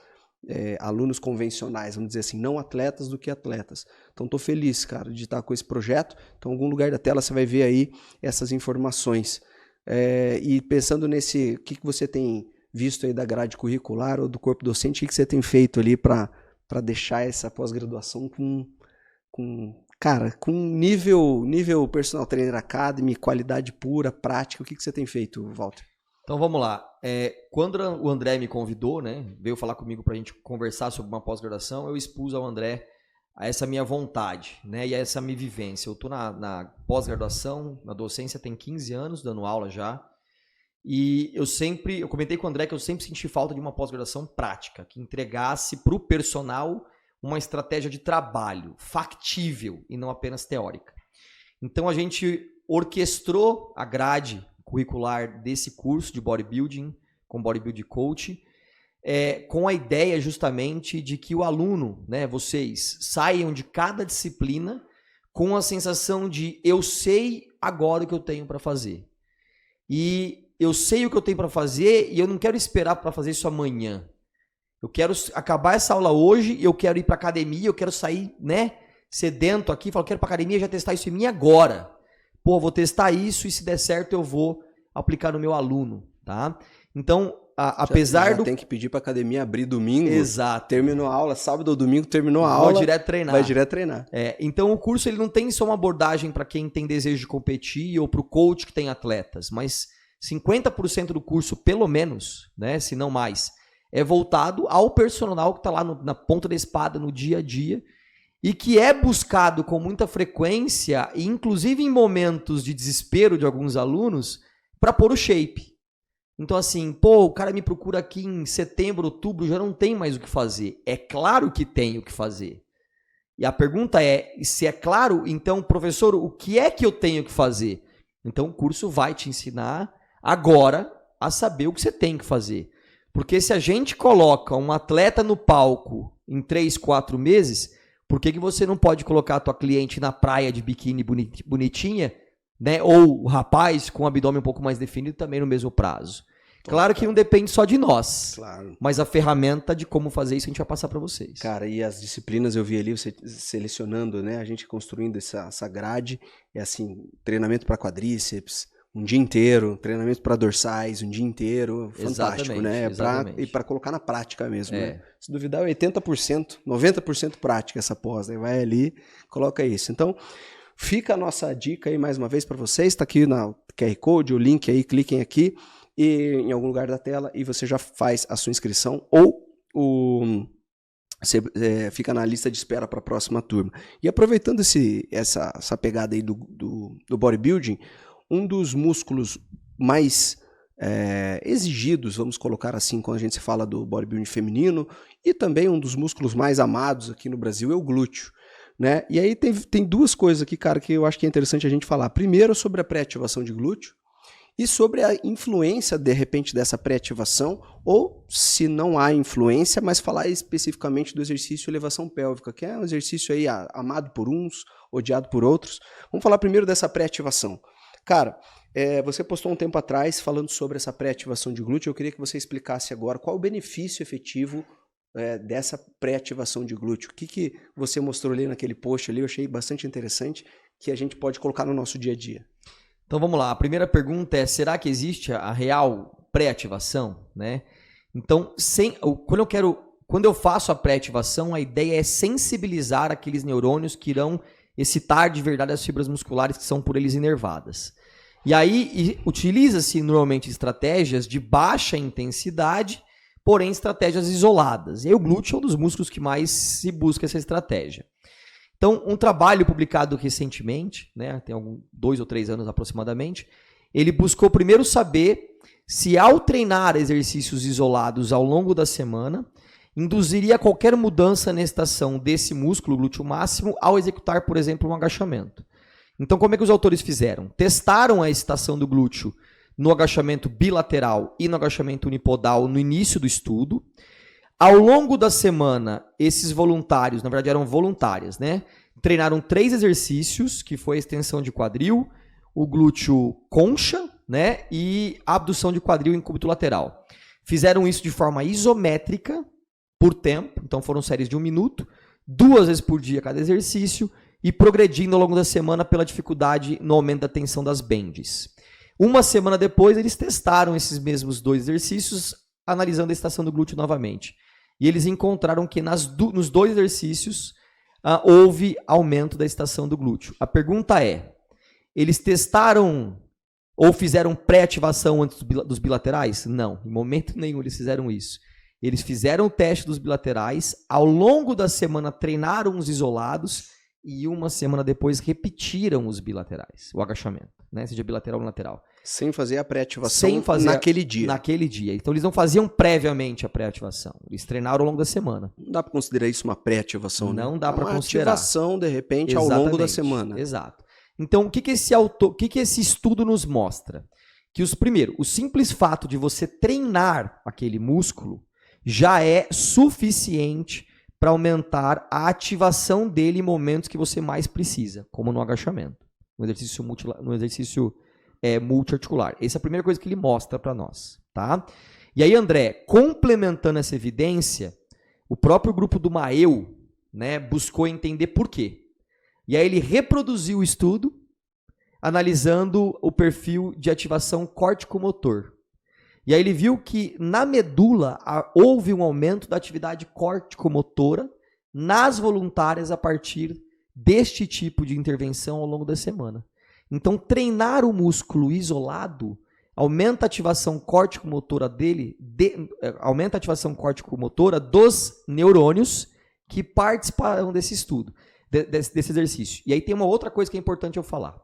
alunos convencionais, vamos dizer assim, não atletas do que atletas. Então estou feliz, cara, de estar com esse projeto. Então em algum lugar da tela você vai ver aí essas informações. E pensando nesse, o que você tem visto aí da grade curricular ou do corpo docente, o que você tem feito ali para deixar essa pós-graduação com nível Personal Trainer Academy, qualidade pura, prática? O que você tem feito, Walter? Então vamos lá. Quando o André me convidou, né, veio falar comigo para a gente conversar sobre uma pós-graduação, eu expus ao André a essa minha vontade, né, e a essa minha vivência. Eu estou na pós-graduação, na docência, tem 15 anos, dando aula já. E eu comentei com o André que eu sempre senti falta de uma pós-graduação prática, que entregasse para o personal uma estratégia de trabalho factível e não apenas teórica. Então a gente orquestrou a grade curricular desse curso de bodybuilding, com bodybuilding coach, com a ideia justamente de que o aluno, né, vocês, saiam de cada disciplina com a sensação de eu sei agora o que eu tenho para fazer. E eu sei o que eu tenho para fazer e eu não quero esperar para fazer isso amanhã. Eu quero acabar essa aula hoje, eu quero ir para academia, eu quero sair, né, sedento aqui, falo, quero ir para academia já testar isso em mim agora. Pô, vou testar isso e se der certo eu vou aplicar no meu aluno, tá? Então, apesar tem que pedir para academia abrir domingo. Exato. Terminou a aula, sábado ou domingo terminou a aula. Vai direto treinar. Vai direto treinar. Então o curso ele não tem só uma abordagem para quem tem desejo de competir ou para o coach que tem atletas, mas 50% do curso, pelo menos, né, se não mais, é voltado ao personal que está lá na ponta da espada no dia a dia e que é buscado com muita frequência, inclusive em momentos de desespero de alguns alunos, para pôr o shape. Então assim, o cara me procura aqui em setembro, outubro, já não tem mais o que fazer. É claro que tem o que fazer. E a pergunta é, se é claro, então, professor, o que é que eu tenho que fazer? Então o curso vai te ensinar agora a saber o que você tem que fazer. Porque se a gente coloca um atleta no palco em 3, 4 meses, por que você não pode colocar a tua cliente na praia de biquíni bonitinha, né? Ou o rapaz com o abdômen um pouco mais definido também no mesmo prazo? Claro que não depende só de nós, claro, mas a ferramenta de como fazer isso a gente vai passar para vocês. Cara, e as disciplinas eu vi ali, você selecionando, né? A gente construindo essa grade, assim, treinamento para quadríceps, um dia inteiro, treinamento para dorsais, um dia inteiro, fantástico, né? E para colocar na prática mesmo, né? Se duvidar, 80%, 90% prática essa pós, né? Vai ali, coloca isso. Então, fica a nossa dica aí mais uma vez para vocês, tá aqui na QR Code, o link aí, cliquem aqui e em algum lugar da tela e você já faz a sua inscrição ou você fica na lista de espera para a próxima turma. E aproveitando essa pegada aí do bodybuilding, um dos músculos mais exigidos, vamos colocar assim, quando a gente se fala do bodybuilding feminino, e também um dos músculos mais amados aqui no Brasil é o glúteo, né? E aí tem duas coisas aqui, cara, que eu acho que é interessante a gente falar. Primeiro, sobre a pré-ativação de glúteo, e sobre a influência, de repente, dessa pré-ativação, ou se não há influência, mas falar especificamente do exercício elevação pélvica, que é um exercício aí amado por uns, odiado por outros. Vamos falar primeiro dessa pré-ativação. Cara, você postou um tempo atrás falando sobre essa pré-ativação de glúteo. Eu queria que você explicasse agora qual o benefício efetivo dessa pré-ativação de glúteo. O que você mostrou ali naquele post ali, eu achei bastante interessante, que a gente pode colocar no nosso dia a dia. Então vamos lá, a primeira pergunta é, será que existe a real pré-ativação, né? Então, quando eu faço a pré-ativação, a ideia é sensibilizar aqueles neurônios que irão excitar de verdade as fibras musculares que são por eles inervadas. E aí utiliza-se normalmente estratégias de baixa intensidade, porém estratégias isoladas. E aí o glúteo é um dos músculos que mais se busca essa estratégia. Então, um trabalho publicado recentemente, né, tem 2 ou 3 anos aproximadamente, ele buscou primeiro saber se ao treinar exercícios isolados ao longo da semana, induziria qualquer mudança na estação desse músculo glúteo máximo ao executar, por exemplo, um agachamento. Então, como é que os autores fizeram? Testaram a excitação do glúteo no agachamento bilateral e no agachamento unipodal no início do estudo. Ao longo da semana, esses voluntários, na verdade eram voluntárias, né? Treinaram 3 exercícios, que foi a extensão de quadril, o glúteo concha, né? E a abdução de quadril em cúbito lateral. Fizeram isso de forma isométrica, por tempo, então foram séries de 1 minuto, 2 vezes por dia cada exercício, e progredindo ao longo da semana pela dificuldade no aumento da tensão das bands. Uma semana depois, eles testaram esses mesmos 2 exercícios, analisando a excitação do glúteo novamente. E eles encontraram que nos 2 exercícios houve aumento da excitação do glúteo. A pergunta é, eles testaram ou fizeram pré-ativação antes dos bilaterais? Não, em momento nenhum eles fizeram isso. Eles fizeram o teste dos bilaterais, ao longo da semana treinaram os isolados e uma semana depois repetiram os bilaterais, o agachamento, né? Seja bilateral ou lateral. Sem fazer a pré-ativação naquele dia. Naquele dia. Então eles não faziam previamente a pré-ativação. Eles treinaram ao longo da semana. Não dá para considerar isso uma pré-ativação, né? Não dá para considerar. Uma ativação, de repente, Exatamente, ao longo da semana. Exato. Então, o que esse estudo nos mostra? Que o simples fato de você treinar aquele músculo já é suficiente para aumentar a ativação dele em momentos que você mais precisa, como no agachamento, no exercício multiarticular. Essa é a primeira coisa que ele mostra para nós, tá? E aí, André, complementando essa evidência, o próprio grupo do Maeu, né, buscou entender por quê. E aí ele reproduziu o estudo, analisando o perfil de ativação córtico-motor. E aí ele viu que na medula houve um aumento da atividade córtico-motora nas voluntárias a partir deste tipo de intervenção ao longo da semana. Então, treinar o músculo isolado aumenta a ativação córtico-motora aumenta a ativação córtico-motora dos neurônios que participaram desse estudo, desse exercício. E aí tem uma outra coisa que é importante eu falar.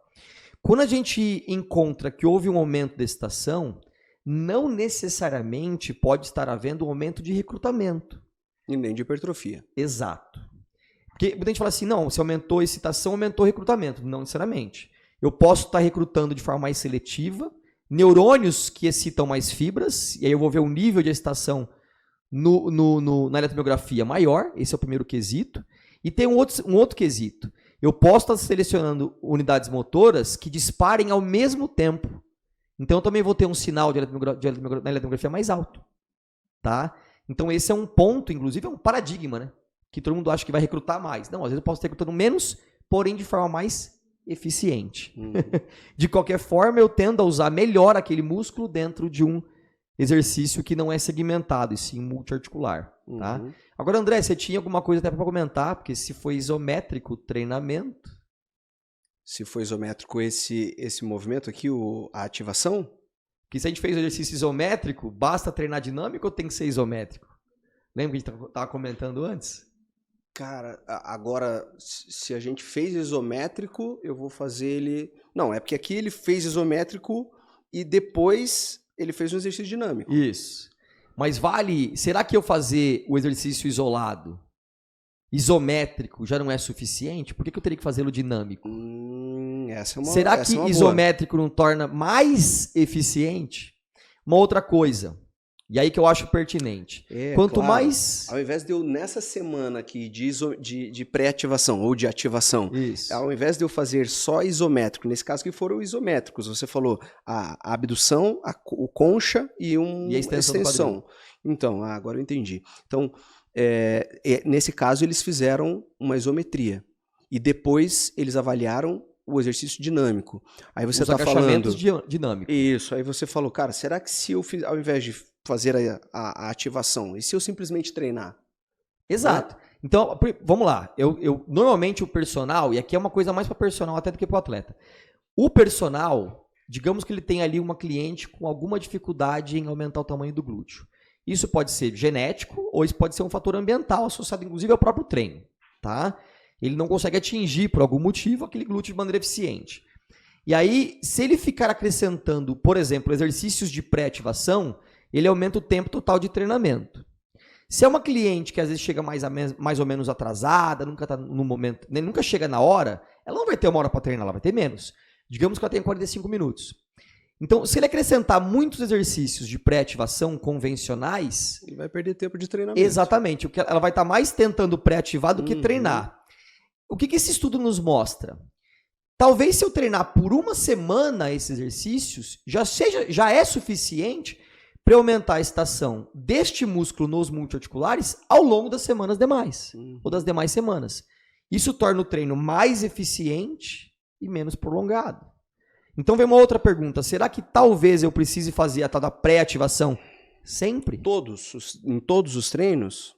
Quando a gente encontra que houve um aumento da excitação, não necessariamente pode estar havendo um aumento de recrutamento. E nem de hipertrofia. Exato. Porque muita gente fala assim, não, se aumentou a excitação, aumentou o recrutamento. Não necessariamente. Eu posso estar recrutando de forma mais seletiva, neurônios que excitam mais fibras, e aí eu vou ver o nível de excitação na eletromiografia maior, esse é o primeiro quesito. E tem um outro quesito. Eu posso estar selecionando unidades motoras que disparem ao mesmo tempo. Então eu também vou ter um sinal na eletromiografia mais alto. Tá? Então esse é um ponto, inclusive é um paradigma, né? Que todo mundo acha que vai recrutar mais. Não, às vezes eu posso estar recrutando menos, porém de forma mais eficiente. De qualquer forma, eu tendo a usar melhor aquele músculo dentro de um exercício que não é segmentado, e sim multiarticular. Tá? Agora, André, você tinha alguma coisa até para comentar, porque se foi isométrico o treinamento... Se foi isométrico esse movimento aqui, a ativação? Porque se a gente fez o exercício isométrico, basta treinar dinâmico ou tem que ser isométrico? Lembra que a gente estava comentando antes? Cara, agora, se a gente fez isométrico, eu vou fazer ele... Não, é porque aqui ele fez isométrico e depois ele fez um exercício dinâmico. Isso. Mas será que eu fazer o exercício isolado, isométrico, já não é suficiente? Por que eu teria que fazê-lo dinâmico? Será que isométrico não torna mais eficiente? Uma outra coisa, e aí que eu acho pertinente. Quanto mais... Ao invés de eu, nessa semana aqui de pré-ativação ou de ativação, ao invés de eu fazer só isométrico, nesse caso que foram isométricos, você falou a abdução, o concha e a extensão. Então, agora eu entendi. Então, nesse caso, eles fizeram uma isometria. E depois eles avaliaram o exercício dinâmico. Aí você está falando... dinâmicos. Isso, aí você falou, cara, será que se eu fiz, ao invés de fazer a ativação, e se eu simplesmente treinar? Exato. Então, vamos lá. Normalmente o personal, e aqui é uma coisa mais para personal até do que para o atleta. O personal, digamos que ele tem ali uma cliente com alguma dificuldade em aumentar o tamanho do glúteo. Isso pode ser genético ou isso pode ser um fator ambiental associado inclusive ao próprio treino, tá? Ele não consegue atingir, por algum motivo, aquele glúteo de maneira eficiente. E aí, se ele ficar acrescentando, por exemplo, exercícios de pré-ativação, ele aumenta o tempo total de treinamento. Se é uma cliente que às vezes chega mais ou menos atrasada, nunca está no momento, nunca chega na hora, ela não vai ter 1 hora para treinar, ela vai ter menos. Digamos que ela tem 45 minutos. Então, se ele acrescentar muitos exercícios de pré-ativação convencionais... Ele vai perder tempo de treinamento. Exatamente. Ela vai estar mais tentando pré-ativar do que treinar. O que esse estudo nos mostra? Talvez se eu treinar por 1 semana esses exercícios, já é suficiente para aumentar a excitação deste músculo nos multiarticulares ao longo das semanas demais, ou das demais semanas. Isso torna o treino mais eficiente e menos prolongado. Então vem uma outra pergunta, será que talvez eu precise fazer a tal da pré-ativação sempre? Em todos os treinos?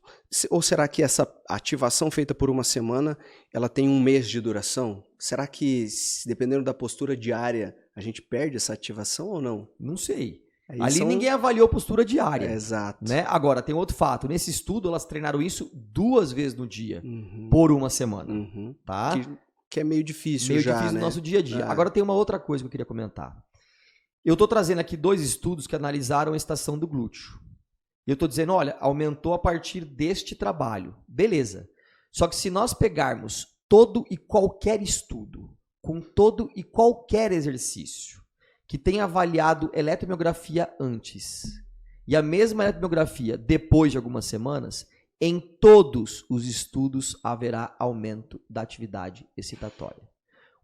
Ou será que essa ativação feita por 1 semana, ela tem 1 mês de duração? Será que, dependendo da postura diária, a gente perde essa ativação ou não? Não sei. Ali ninguém avaliou postura diária. Exato. Né? Agora, tem outro fato. Nesse estudo, elas treinaram isso 2 vezes no dia, por 1 semana. Tá? Que é meio difícil meio já, difícil né? no nosso dia a dia. Agora tem uma outra coisa que eu queria comentar. Eu estou trazendo aqui 2 estudos que analisaram a excitação do glúteo. E eu estou dizendo, olha, aumentou a partir deste trabalho. Beleza. Só que se nós pegarmos todo e qualquer estudo, com todo e qualquer exercício, que tenha avaliado eletromiografia antes, e a mesma eletromiografia depois de algumas semanas, em todos os estudos haverá aumento da atividade excitatória.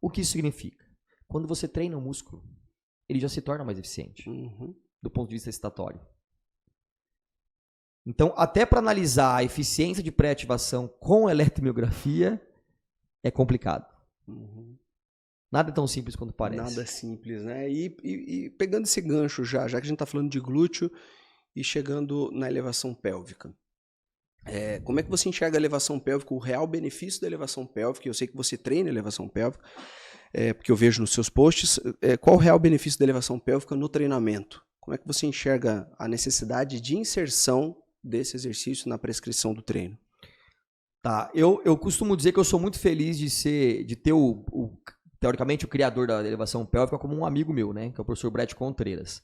O que isso significa? Quando você treina o músculo, ele já se torna mais eficiente, do ponto de vista excitatório. Então, até para analisar a eficiência de pré-ativação com eletromiografia, é complicado. Nada é tão simples quanto parece. Nada simples, né? E pegando esse gancho já que a gente está falando de glúteo e chegando na elevação pélvica. Como é que você enxerga a elevação pélvica, o real benefício da elevação pélvica? Eu sei que você treina elevação pélvica, porque eu vejo nos seus posts. Qual o real benefício da elevação pélvica no treinamento? Como é que você enxerga a necessidade de inserção desse exercício na prescrição do treino? Tá, eu costumo dizer que eu sou muito feliz de ter teoricamente o criador da elevação pélvica como um amigo meu, né? Que é o professor Brett Contreras.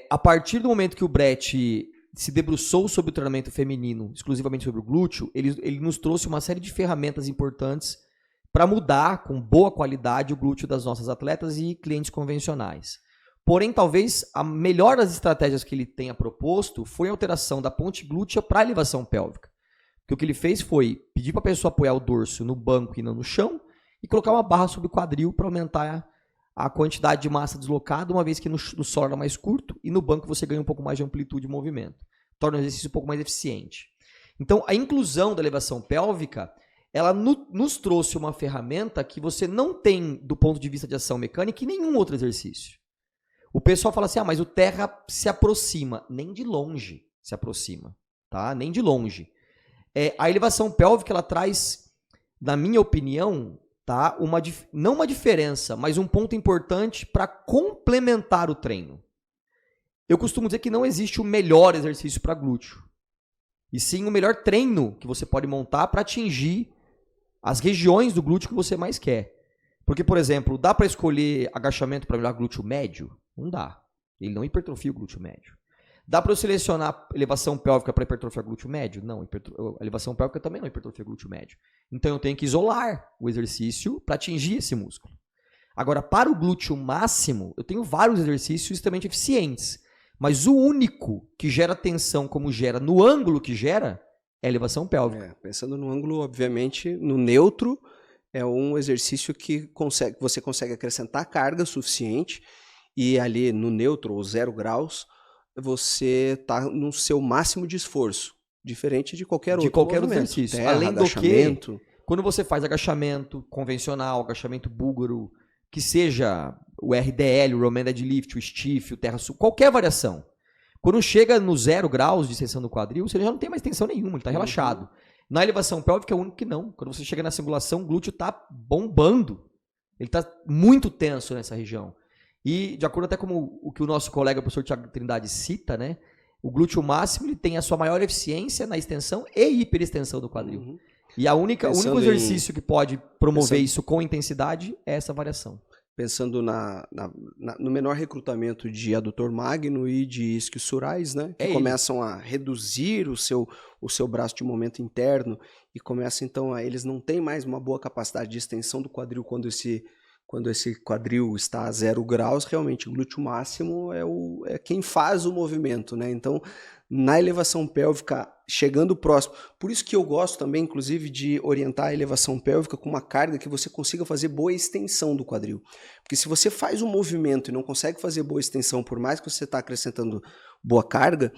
A partir do momento que o Brett se debruçou sobre o treinamento feminino, exclusivamente sobre o glúteo, ele nos trouxe uma série de ferramentas importantes para mudar com boa qualidade o glúteo das nossas atletas e clientes convencionais. Porém, talvez a melhor das estratégias que ele tenha proposto foi a alteração da ponte glútea para a elevação pélvica. Porque o que ele fez foi pedir para a pessoa apoiar o dorso no banco e não no chão e colocar uma barra sobre o quadril para aumentar a quantidade de massa deslocada, uma vez que no solo era mais curto e no banco você ganha um pouco mais de amplitude de movimento. Torna o exercício um pouco mais eficiente. Então, a inclusão da elevação pélvica, ela nos trouxe uma ferramenta que você não tem do ponto de vista de ação mecânica em nenhum outro exercício. O pessoal fala assim, mas o terra se aproxima. Nem de longe se aproxima, tá? Nem de longe. A elevação pélvica, ela traz, na minha opinião, tá? Não uma diferença, mas um ponto importante para complementar o treino. Eu costumo dizer que não existe o melhor exercício para glúteo. E sim o melhor treino que você pode montar para atingir as regiões do glúteo que você mais quer. Porque, por exemplo, dá para escolher agachamento para melhorar glúteo médio? Não dá. Ele não hipertrofia o glúteo médio. Dá para eu selecionar elevação pélvica para hipertrofiar glúteo médio? Não, a elevação pélvica também não hipertrofia glúteo médio. Então eu tenho que isolar o exercício para atingir esse músculo. Agora, para o glúteo máximo, eu tenho vários exercícios extremamente eficientes. Mas o único que gera tensão como gera no ângulo que gera é a elevação pélvica. Pensando no ângulo, obviamente, no neutro, é um exercício que você consegue acrescentar carga suficiente e ali no neutro, ou 0 graus, você está no seu máximo de esforço, diferente de qualquer outro exercício. Terra, além agachamento. Do que, quando você faz agachamento convencional, agachamento búlgaro, que seja o RDL, o Roman Deadlift, o Stiff, o Terra Sul, qualquer variação, quando chega no 0 graus de extensão do quadril, você já não tem mais tensão nenhuma, ele está relaxado. Na elevação pélvica é o único que não. Quando você chega na simulação, o glúteo está bombando. Ele está muito tenso nessa região. E, de acordo até com o que o nosso colega, o professor Thiago Trindade, cita, né? O glúteo máximo ele tem a sua maior eficiência na extensão e hiperextensão do quadril. E o único exercício que pode promover isso com intensidade é essa variação. Pensando no menor recrutamento de adutor magno e de isquiosurais, né? Que começam a reduzir o seu braço de momento interno e começam, então, eles não têm mais uma boa capacidade de extensão do quadril quando esse quadril está a 0 graus, realmente o glúteo máximo é quem faz o movimento, né? Então, na elevação pélvica, chegando próximo. Por isso que eu gosto também, inclusive, de orientar a elevação pélvica com uma carga que você consiga fazer boa extensão do quadril. Porque se você faz um movimento e não consegue fazer boa extensão, por mais que você está acrescentando boa carga,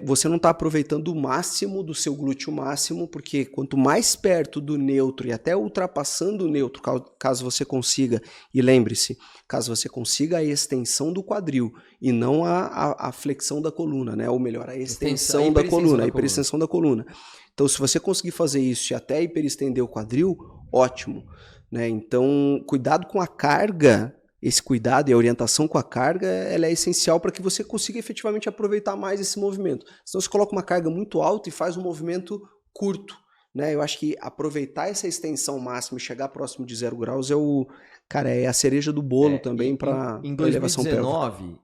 você não está aproveitando o máximo do seu glúteo máximo, porque quanto mais perto do neutro e até ultrapassando o neutro, caso você consiga, e lembre-se, caso você consiga a extensão do quadril e não a flexão da coluna, né? Ou melhor, a extensão da coluna, a hiperextensão da coluna. Então, se você conseguir fazer isso e até hiperestender o quadril, ótimo, né? Então, cuidado com a carga. Esse cuidado e a orientação com a carga, ela é essencial para que você consiga efetivamente aproveitar mais esse movimento. Senão você coloca uma carga muito alta e faz um movimento curto, né? Eu acho que aproveitar essa extensão máxima e chegar próximo de 0 graus é a cereja do bolo também para a elevação pélvica. Em 2019,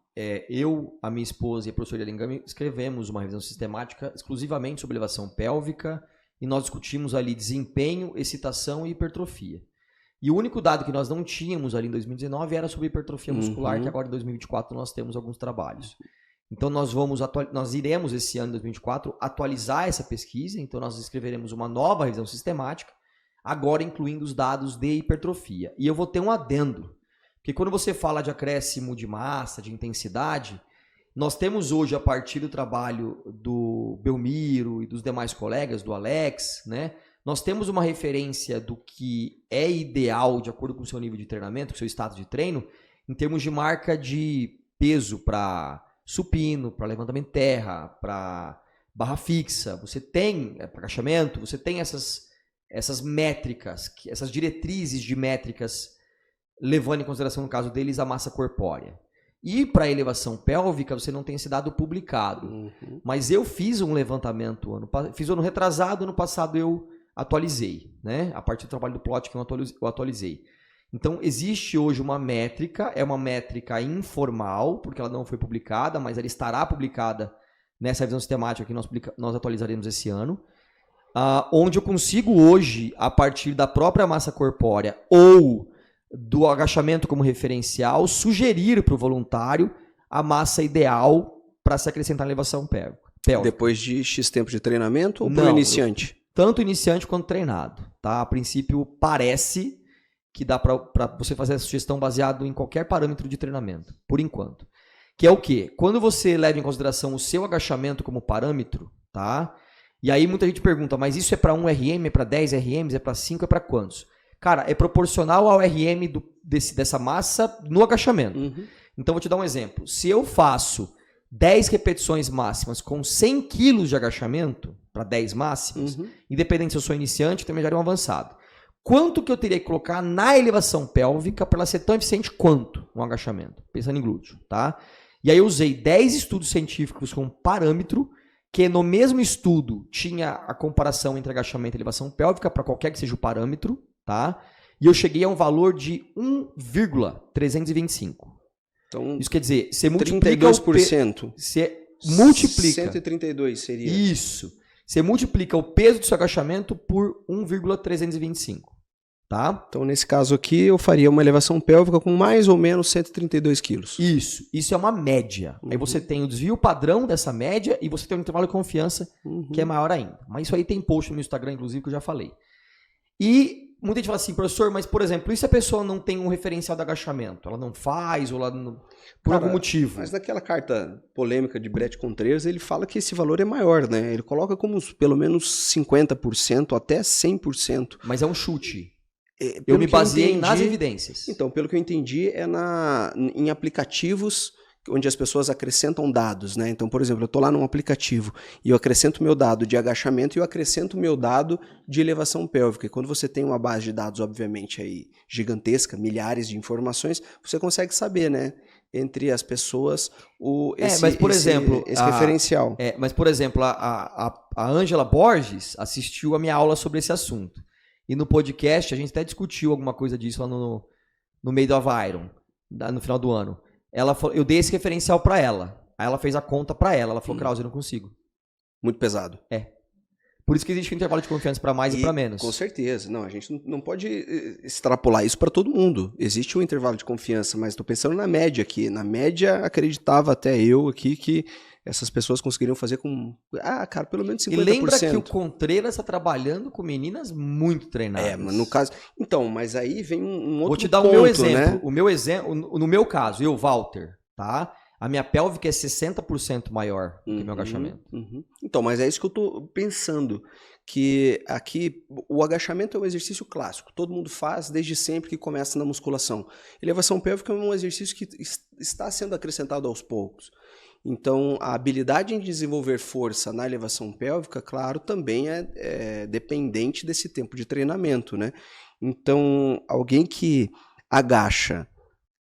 eu, a minha esposa e a professora Elengami escrevemos uma revisão sistemática exclusivamente sobre elevação pélvica e nós discutimos ali desempenho, excitação e hipertrofia. E o único dado que nós não tínhamos ali em 2019 era sobre hipertrofia muscular, que agora em 2024 nós temos alguns trabalhos. Então nós iremos esse ano, 2024, atualizar essa pesquisa, então nós escreveremos uma nova revisão sistemática, agora incluindo os dados de hipertrofia. E eu vou ter um adendo, porque quando você fala de acréscimo de massa, de intensidade, nós temos hoje, a partir do trabalho do Belmiro e dos demais colegas, do Alex, né? Nós temos uma referência do que é ideal de acordo com o seu nível de treinamento, com o seu status de treino, em termos de marca de peso para supino, para levantamento de terra, para barra fixa. Você tem, para agachamento, você tem essas métricas, essas diretrizes de métricas, levando em consideração, no caso deles, a massa corpórea. E para a elevação pélvica, você não tem esse dado publicado. Mas eu fiz um levantamento, fiz ano retrasado, ano passado eu atualizei, né? A partir do trabalho do Plot que eu atualizei. Então, existe hoje uma métrica, é uma métrica informal, porque ela não foi publicada, mas ela estará publicada nessa revisão sistemática que nós atualizaremos esse ano, onde eu consigo hoje, a partir da própria massa corpórea ou do agachamento como referencial, sugerir para o voluntário a massa ideal para se acrescentar na elevação pélvica. Depois de X tempo de treinamento ou para o iniciante? Tanto iniciante quanto treinado. Tá? A princípio, parece que dá para você fazer essa sugestão baseado em qualquer parâmetro de treinamento, por enquanto. Que é o quê? Quando você leva em consideração o seu agachamento como parâmetro, tá? E aí muita gente pergunta, mas isso é para 1 RM, é para 10 RMs, é para 5, é para quantos? Cara, é proporcional ao RM dessa massa no agachamento. Então, vou te dar um exemplo. Se eu faço 10 repetições máximas com 100 kg de agachamento, para 10 máximas, independente se eu sou iniciante ou intermediário ou avançado, quanto que eu teria que colocar na elevação pélvica para ela ser tão eficiente quanto um agachamento? Pensando em glúteo, tá? E aí eu usei 10 estudos científicos como parâmetro, que no mesmo estudo tinha a comparação entre agachamento e elevação pélvica, para qualquer que seja o parâmetro, tá? E eu cheguei a um valor de 1,325. Então, isso quer dizer, você multiplica 32%. Você multiplica. 132 seria. Isso. Você multiplica o peso do seu agachamento por 1,325. Tá? Então, nesse caso aqui, eu faria uma elevação pélvica com mais ou menos 132 quilos. Isso é uma média. Aí você tem o desvio padrão dessa média e você tem um intervalo de confiança que é maior ainda. Mas isso aí tem post no meu Instagram, inclusive, que eu já falei. E muita gente fala assim, professor, mas, por exemplo, e se a pessoa não tem um referencial de agachamento? Ela não faz ou ela não... por algum motivo. Mas naquela carta polêmica de Brett Contreras, ele fala que esse valor é maior, né? Ele coloca como pelo menos 50% até 100%. Mas é um chute. Eu me baseei nas evidências. Então, pelo que eu entendi, é em aplicativos onde as pessoas acrescentam dados, né? Então, por exemplo, eu estou lá num aplicativo e eu acrescento meu dado de agachamento e eu acrescento meu dado de elevação pélvica. E quando você tem uma base de dados, obviamente, aí gigantesca, milhares de informações, você consegue saber, né? Entre as pessoas, esse referencial. Mas, por exemplo, a Ângela Borges assistiu a minha aula sobre esse assunto. E no podcast, a gente até discutiu alguma coisa disso lá no Made of Iron, no final do ano. Ela falou, eu dei esse referencial para ela. Aí ela fez a conta para ela. Ela falou, Krause, eu não consigo. Muito pesado. Por isso que existe um intervalo de confiança para mais e para menos. Com certeza. Não, a gente não pode extrapolar isso para todo mundo. Existe um intervalo de confiança, mas estou pensando na média aqui. Na média, acreditava até eu aqui que essas pessoas conseguiriam fazer com... cara, pelo menos 50%. E lembra que o Contreras está trabalhando com meninas muito treinadas. Mas no caso... Então, mas aí vem um outro Vou te dar ponto, o meu exemplo. né? O meu exemplo, no meu caso, eu, Walter, tá? A minha pélvica é 60% maior do que meu agachamento. Então, mas é isso que eu estou pensando. Que aqui, o agachamento é um exercício clássico. Todo mundo faz desde sempre que começa na musculação. Elevação pélvica é um exercício que está sendo acrescentado aos poucos. Então, a habilidade em desenvolver força na elevação pélvica, claro, também é dependente desse tempo de treinamento, né? Então, alguém que agacha,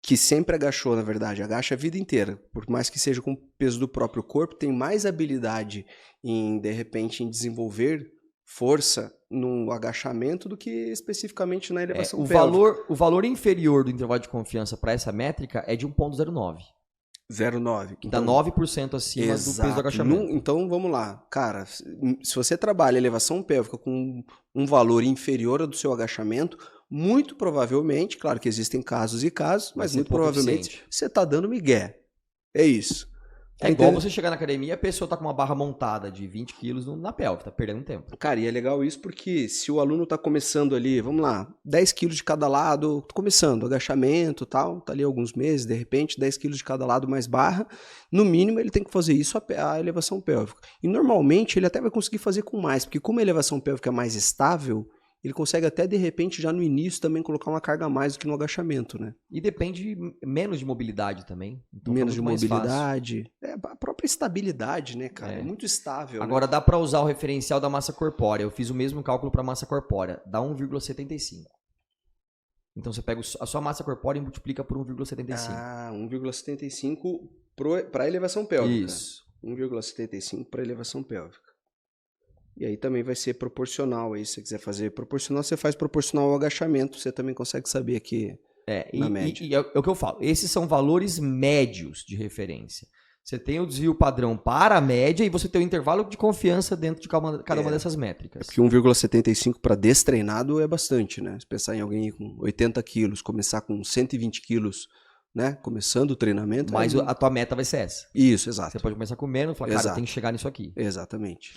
que sempre agachou, na verdade, agacha a vida inteira, por mais que seja com o peso do próprio corpo, tem mais habilidade em, de repente, em desenvolver força no agachamento do que especificamente na elevação pélvica. O valor inferior do intervalo de confiança para essa métrica é de 1,09. 0,9. Que dá 9% acima do peso do agachamento. Então, vamos lá. Cara, se você trabalha elevação pélvica com um valor inferior ao do seu agachamento, muito provavelmente, claro que existem casos e casos, mas muito provavelmente você está dando migué. É isso. É igual você chegar na academia e a pessoa tá com uma barra montada de 20 quilos na pelve, tá perdendo tempo. Cara, e é legal isso porque se o aluno tá começando ali, vamos lá, 10 quilos de cada lado, começando, agachamento e tal, tá ali alguns meses, de repente, 10 quilos de cada lado mais barra, no mínimo ele tem que fazer isso a elevação pélvica. E normalmente ele até vai conseguir fazer com mais, porque como a elevação pélvica é mais estável, ele consegue até, de repente, já no início também colocar uma carga a mais do que no agachamento, né? E depende menos de mobilidade também. Então menos de mobilidade. A própria estabilidade, né, cara? É muito estável. Agora, né? Dá para usar o referencial da massa corpórea. Eu fiz o mesmo cálculo para massa corpórea. Dá 1,75. Então, você pega a sua massa corpórea e multiplica por 1,75. 1,75 para elevação pélvica. Isso. 1,75 para elevação pélvica. E aí também vai ser proporcional. Aí, se você quiser fazer proporcional, você faz proporcional ao agachamento. Você também consegue saber aqui na média. E é o que eu falo. Esses são valores médios de referência. Você tem o desvio padrão para a média e você tem o intervalo de confiança dentro de cada uma dessas métricas. Porque 1,75 para destreinado é bastante, né? Se pensar em alguém com 80 quilos, começar com 120 quilos, né? Começando o treinamento. Mas a tua meta vai ser essa. Isso, exato. Você pode começar com menos e falar, cara, tem que chegar nisso aqui. Exatamente.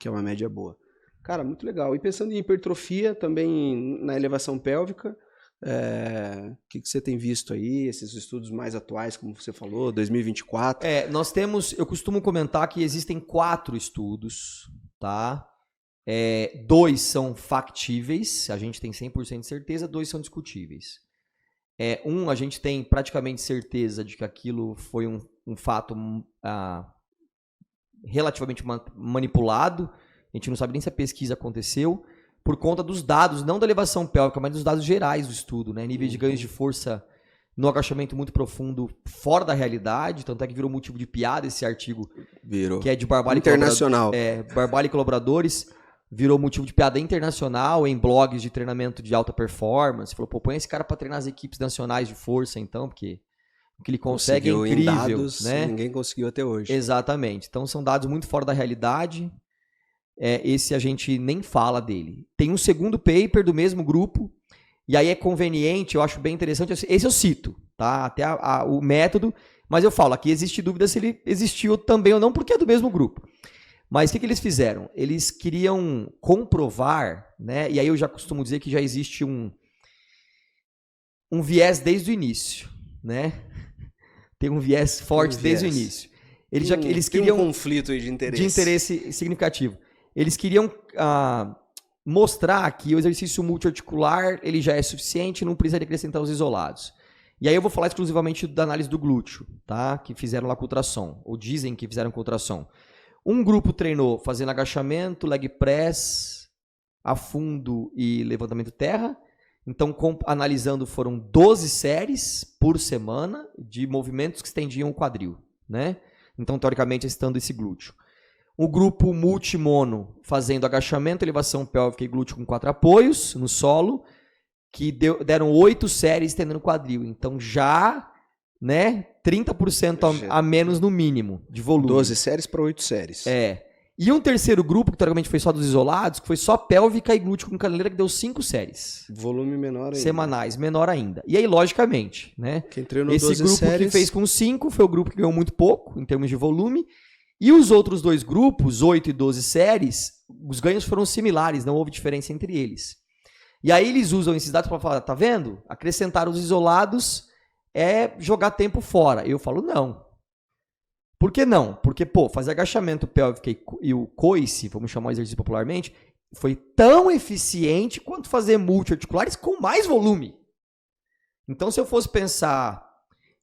Que é uma média boa. Cara, muito legal. E pensando em hipertrofia, também na elevação pélvica, o que você tem visto aí, esses estudos mais atuais, como você falou, 2024? Nós temos, eu costumo comentar que existem 4 estudos, tá? 2 são factíveis, a gente tem 100% de certeza, 2 são discutíveis. A gente tem praticamente certeza de que aquilo foi um fato relativamente manipulado, a gente não sabe nem se a pesquisa aconteceu, por conta dos dados, não da elevação pélvica, mas dos dados gerais do estudo, né? Níveis de ganhos de força no agachamento muito profundo, fora da realidade, tanto é que virou motivo de piada esse artigo, virou. Que é de Barbalho internacional. Barbalho e colaboradores, virou motivo de piada internacional em blogs de treinamento de alta performance, falou, põe esse cara para treinar as equipes nacionais de força então, porque O que ele consegue Conseguiu é incrível, em dados, né? Ninguém conseguiu até hoje. Exatamente. Então são dados muito fora da realidade. Esse a gente nem fala dele. Tem um segundo paper do mesmo grupo, e aí é conveniente, eu acho bem interessante, esse eu cito, tá? Até o método, mas eu falo, aqui existe dúvida se ele existiu também ou não, porque é do mesmo grupo. Mas o que eles fizeram? Eles queriam comprovar, né? E aí eu já costumo dizer que já existe um viés desde o início, né? Tem um viés forte desde o início. Eles queriam um conflito aí de interesse. De interesse significativo. Eles queriam mostrar que o exercício multiarticular ele já é suficiente, não precisa acrescentar os isolados. E aí eu vou falar exclusivamente da análise do glúteo, tá? Que fizeram lá com ultrassom, ou dizem que fizeram com ultrassom. Um grupo treinou fazendo agachamento, leg press, afundo e levantamento terra. Então, analisando, foram 12 séries por semana de movimentos que estendiam o quadril, né? Então, teoricamente, estando esse glúteo. O grupo multimono fazendo agachamento, elevação pélvica e glúteo com 4 apoios no solo, que deram 8 séries estendendo o quadril. Então, já, né, 30% a menos no mínimo de volume. 12 séries para 8 séries. E um terceiro grupo, que teoricamente foi só dos isolados, que foi só pélvica e glúteo com caneleira, que deu 5 séries. Volume menor ainda. Semanais, menor ainda. E aí, logicamente, né? Quem treinou esse 12 grupo séries... que fez com 5 foi o grupo que ganhou muito pouco, em termos de volume. E os outros dois grupos, 8 e 12 séries, os ganhos foram similares, não houve diferença entre eles. E aí eles usam esses dados para falar, tá vendo? Acrescentar os isolados é jogar tempo fora. Eu falo, não. Por que não? Porque, fazer agachamento pélvico e o coice, vamos chamar o exercício popularmente, foi tão eficiente quanto fazer multiarticulares com mais volume. Então, se eu fosse pensar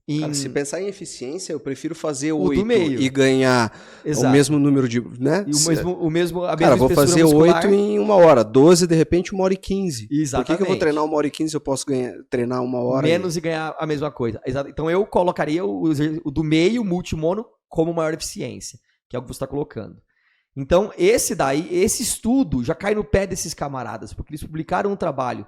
em... Cara, se pensar em eficiência, eu prefiro fazer 8 do meio e ganhar o mesmo número de... Né? E a mesma Cara, vou fazer muscular. 8 em 1 hora, 12 de repente 1 hora e 15. Exatamente. Por que eu vou treinar 1 hora e 15 se eu posso treinar 1 hora? Menos e ganhar a mesma coisa. Então eu colocaria o do meio, o multimono, como maior eficiência, que é o que você está colocando. Então esse estudo já cai no pé desses camaradas, porque eles publicaram um trabalho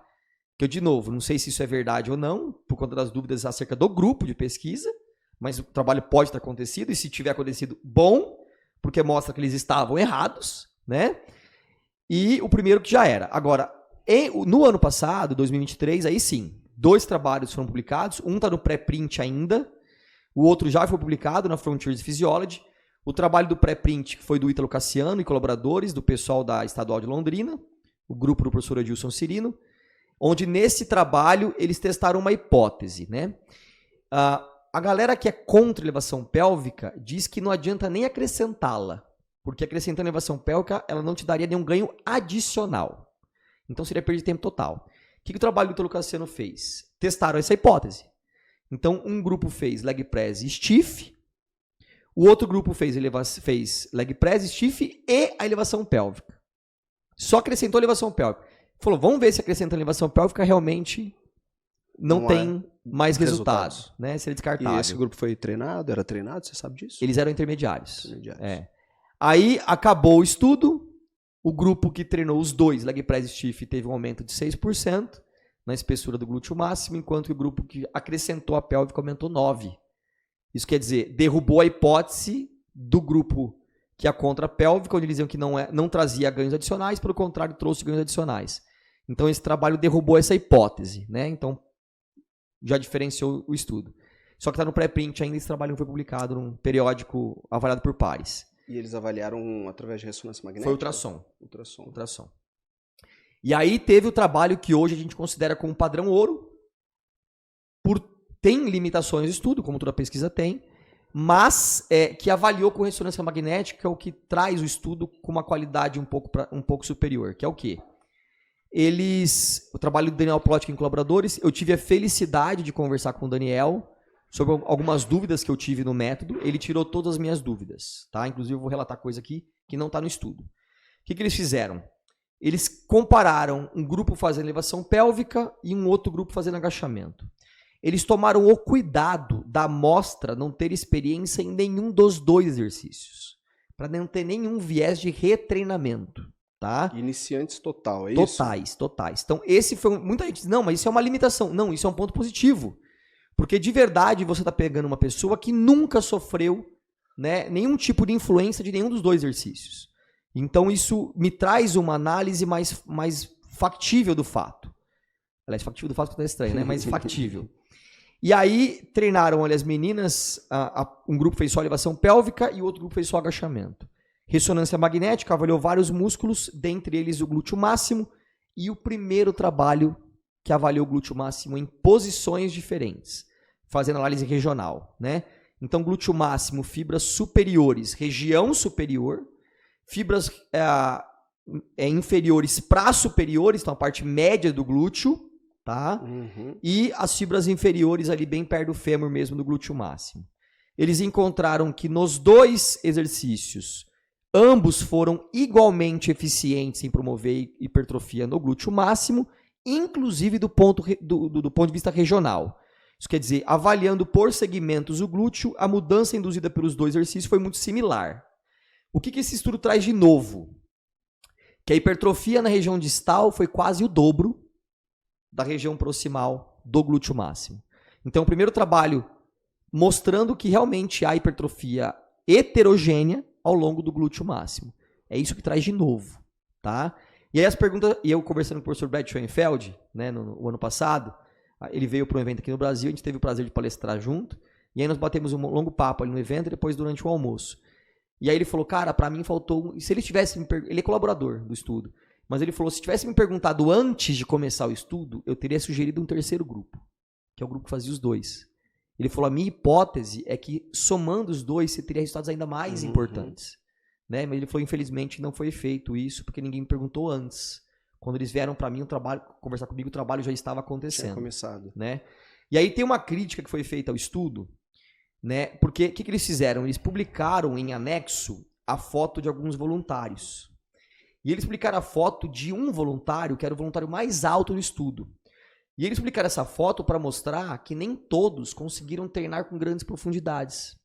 que eu, de novo, não sei se isso é verdade ou não, por conta das dúvidas acerca do grupo de pesquisa, mas o trabalho pode ter acontecido, e se tiver acontecido, bom, porque mostra que eles estavam errados, né? E o primeiro que já era. Agora, no ano passado, 2023, aí sim, 2 trabalhos foram publicados, um está no pré-print ainda, o outro já foi publicado na Frontiers Physiology. O trabalho do pré-print foi do Ítalo Cassiano e colaboradores, do pessoal da Estadual de Londrina, o grupo do professor Adilson Cirino, onde nesse trabalho eles testaram uma hipótese, né? A galera que é contra a elevação pélvica diz que não adianta nem acrescentá-la, porque acrescentando a elevação pélvica, ela não te daria nenhum ganho adicional. Então seria perda de tempo total. O que o trabalho do Ítalo Cassiano fez? Testaram essa hipótese. Então um grupo fez leg press e stiff, o outro grupo fez leg press, stiff e a elevação pélvica. Só acrescentou a elevação pélvica. Falou, vamos ver se acrescentando a elevação pélvica realmente não tem mais resultados, né? Seria descartável. E esse grupo foi treinado? Era treinado? Você sabe disso? Eles eram intermediários. Aí acabou o estudo, o grupo que treinou os dois, leg press e stiff, teve um aumento de 6% na espessura do glúteo máximo, enquanto que o grupo que acrescentou a pélvica aumentou 9%. Isso quer dizer, derrubou a hipótese do grupo que é contra a pélvica, onde eles diziam que não trazia ganhos adicionais, pelo contrário, trouxe ganhos adicionais. Então, esse trabalho derrubou essa hipótese, né? Então, já diferenciou o estudo. Só que está no pré-print ainda, esse trabalho não foi publicado num periódico avaliado por pares. E eles avaliaram através de ressonância magnética? Foi ultrassom. E aí teve o trabalho que hoje a gente considera como padrão ouro. Tem limitações de estudo, como toda pesquisa tem, mas que avaliou com ressonância magnética, o que traz o estudo com uma qualidade um pouco superior, que é o quê? O trabalho do Daniel Plotkin e colaboradores, eu tive a felicidade de conversar com o Daniel sobre algumas dúvidas que eu tive no método. Ele tirou todas as minhas dúvidas, tá? Inclusive eu vou relatar coisa aqui que não está no estudo. O que eles fizeram? Eles compararam um grupo fazendo elevação pélvica e um outro grupo fazendo agachamento. Eles tomaram o cuidado da amostra não ter experiência em nenhum dos 2 exercícios, para não ter nenhum viés de retreinamento. Tá? Iniciantes total, é isso? Totais. Então, esse foi... Muita gente diz, não, mas isso é uma limitação. Não, isso é um ponto positivo. Porque de verdade você está pegando uma pessoa que nunca sofreu, né, nenhum tipo de influência de nenhum dos dois exercícios. Então isso me traz uma análise mais factível do fato. Aliás, factível do fato que é estranho, né? Mais factível. E aí treinaram, olha, as meninas, um grupo fez só elevação pélvica e o outro grupo fez só agachamento. Ressonância magnética avaliou vários músculos, dentre eles o glúteo máximo, e o primeiro trabalho que avaliou o glúteo máximo em posições diferentes, fazendo análise regional, né? Então, glúteo máximo, fibras superiores, região superior, fibras inferiores para superiores, então a parte média do glúteo, tá? E as fibras inferiores ali bem perto do fêmur mesmo do glúteo máximo. Eles encontraram que nos dois exercícios, ambos foram igualmente eficientes em promover hipertrofia no glúteo máximo, inclusive do ponto de vista regional. Isso quer dizer, avaliando por segmentos o glúteo, a mudança induzida pelos dois exercícios foi muito similar. O que esse estudo traz de novo? Que a hipertrofia na região distal foi quase o dobro da região proximal do glúteo máximo. Então, o primeiro trabalho mostrando que realmente há hipertrofia heterogênea ao longo do glúteo máximo. É isso que traz de novo, tá? E aí as perguntas, e eu conversando com o professor Brad Schoenfeld, né, no ano passado, ele veio para um evento aqui no Brasil, a gente teve o prazer de palestrar junto, e aí nós batemos um longo papo ali no evento e depois durante o almoço. E aí ele falou, cara, para mim faltou, se ele tivesse, ele é colaborador do estudo, mas ele falou, se tivesse me perguntado antes de começar o estudo, eu teria sugerido um terceiro grupo, que é o grupo que fazia os dois. Ele falou, a minha hipótese é que somando os dois, você teria resultados ainda mais importantes. Né? Mas ele falou, infelizmente, não foi feito isso, porque ninguém me perguntou antes. Quando eles vieram para mim conversar comigo, o trabalho já estava acontecendo. Tinha começado. Né? E aí tem uma crítica que foi feita ao estudo, né? Porque o que eles fizeram? Eles publicaram em anexo a foto de alguns voluntários. E eles publicaram a foto de um voluntário, que era o voluntário mais alto do estudo. E eles publicaram essa foto para mostrar que nem todos conseguiram treinar com grandes profundidades.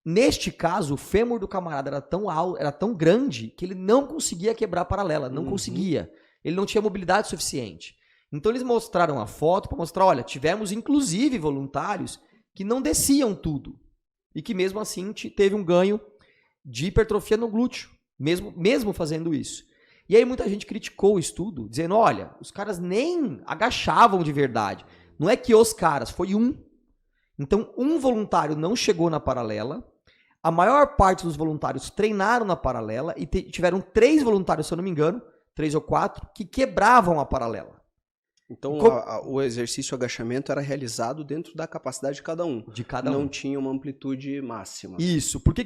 Neste caso, o fêmur do camarada era tão alto, era tão grande, que ele não conseguia quebrar a paralela, não conseguia. Ele não tinha mobilidade suficiente. Então eles mostraram a foto para mostrar, olha, tivemos inclusive voluntários que não desciam tudo. E que mesmo assim teve um ganho de hipertrofia no glúteo, mesmo fazendo isso. E aí muita gente criticou o estudo, dizendo, olha, os caras nem agachavam de verdade. Não é que os caras, foi um. Então, um voluntário não chegou na paralela, a maior parte dos voluntários treinaram na paralela e tiveram 3 voluntários, se eu não me engano, 3 ou 4, que quebravam a paralela. Então, o exercício agachamento era realizado dentro da capacidade de cada um. Não tinha uma amplitude máxima. Isso. Por que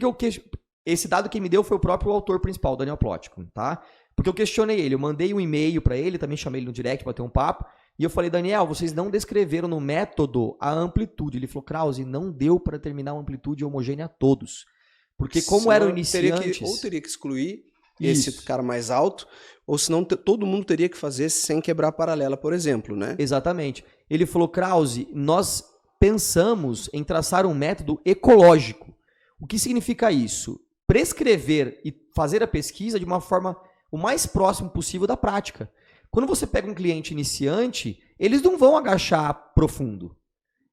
esse dado que me deu foi o próprio autor principal, Daniel Plotkin, tá? Porque eu questionei ele, eu mandei um e-mail para ele, também chamei ele no direct para ter um papo, e eu falei, Daniel, vocês não descreveram no método a amplitude. Ele falou, Krause, não deu para determinar uma amplitude homogênea a todos. Porque como eram iniciantes... Teria que excluir esse cara mais alto, ou senão todo mundo teria que fazer sem quebrar a paralela, por exemplo, né? Exatamente. Ele falou, Krause, nós pensamos em traçar um método ecológico. O que significa isso? Prescrever e fazer a pesquisa de uma forma o mais próximo possível da prática. Quando você pega um cliente iniciante, eles não vão agachar profundo.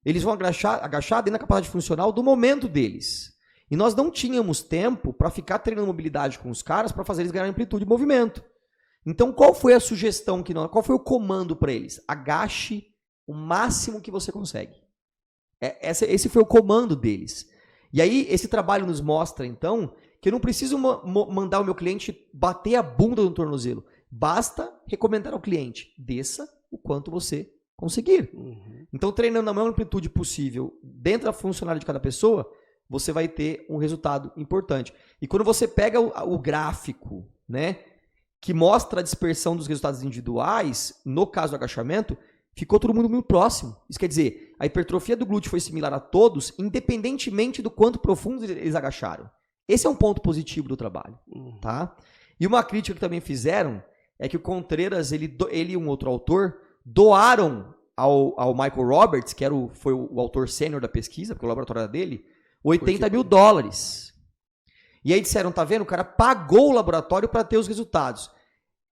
Eles vão agachar dentro da capacidade funcional do momento deles. E nós não tínhamos tempo para ficar treinando mobilidade com os caras para fazer eles ganharem amplitude de movimento. Então, qual foi a sugestão qual foi o comando para eles? Agache o máximo que você consegue. Esse foi o comando deles. E aí, esse trabalho nos mostra, então, que eu não preciso mandar o meu cliente bater a bunda no tornozelo. Basta recomendar ao cliente, desça o quanto você conseguir. Então, treinando a maior amplitude possível dentro da funcionalidade de cada pessoa, você vai ter um resultado importante. E quando você pega o gráfico, né, que mostra a dispersão dos resultados individuais, no caso do agachamento, ficou todo mundo muito próximo. Isso quer dizer, a hipertrofia do glúteo foi similar a todos, independentemente do quanto profundo eles agacharam. Esse é um ponto positivo do trabalho. Tá? E uma crítica que também fizeram é que o Contreras, ele e um outro autor, doaram ao Michael Roberts, que foi o autor sênior da pesquisa, porque o laboratório era dele, $80 mil. E aí disseram, tá vendo? O cara pagou o laboratório para ter os resultados.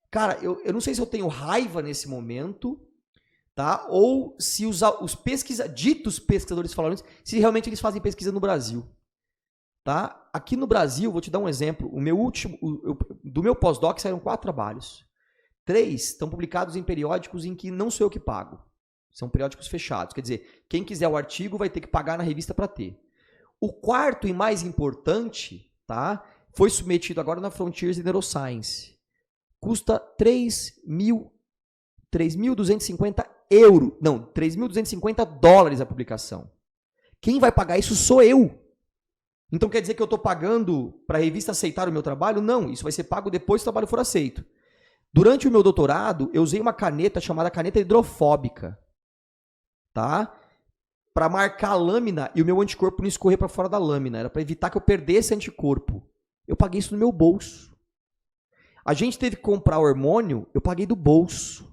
Cara, eu não sei se eu tenho raiva nesse momento, tá? Ou se os ditos pesquisadores falaram isso, se realmente eles fazem pesquisa no Brasil. Tá? Aqui no Brasil, vou te dar um exemplo. Do meu pós-doc saíram 4 trabalhos. 3 estão publicados em periódicos em que não sou eu que pago. São periódicos fechados. Quer dizer, quem quiser o artigo vai ter que pagar na revista para ter. O 4º e mais importante, tá? Foi submetido agora na Frontiers in Neuroscience. Custa 3.250 euros. Não, 3.250 dólares a publicação. Quem vai pagar isso sou eu. Então quer dizer que eu estou pagando para a revista aceitar o meu trabalho? Não, isso vai ser pago depois que o trabalho for aceito. Durante o meu doutorado, eu usei uma caneta chamada caneta hidrofóbica, tá? Para marcar a lâmina e o meu anticorpo não escorrer para fora da lâmina. Era para evitar que eu perdesse anticorpo. Eu paguei isso no meu bolso. A gente teve que comprar hormônio, eu paguei do bolso.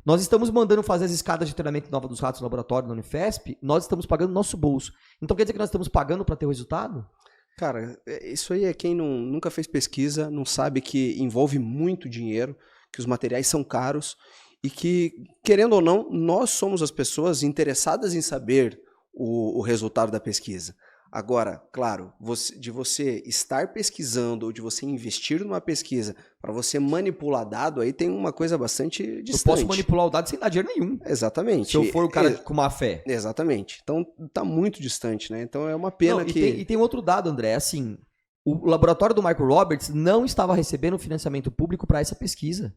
Nós estamos mandando fazer as escadas de treinamento nova dos ratos no laboratório da Unifesp, nós estamos pagando no nosso bolso. Então quer dizer que nós estamos pagando para ter o resultado? Cara, isso aí é quem nunca fez pesquisa, não sabe que envolve muito dinheiro, que os materiais são caros e que, querendo ou não, nós somos as pessoas interessadas em saber o resultado da pesquisa. Agora, claro, de você estar pesquisando ou de você investir numa pesquisa para você manipular dado, aí tem uma coisa bastante distante. Eu posso manipular o dado sem dar dinheiro nenhum. Exatamente. Se eu for o cara com má fé. Exatamente. Então tá muito distante, né? Então é uma pena que... E tem outro dado, André, assim, o laboratório do Michael Roberts não estava recebendo financiamento público para essa pesquisa.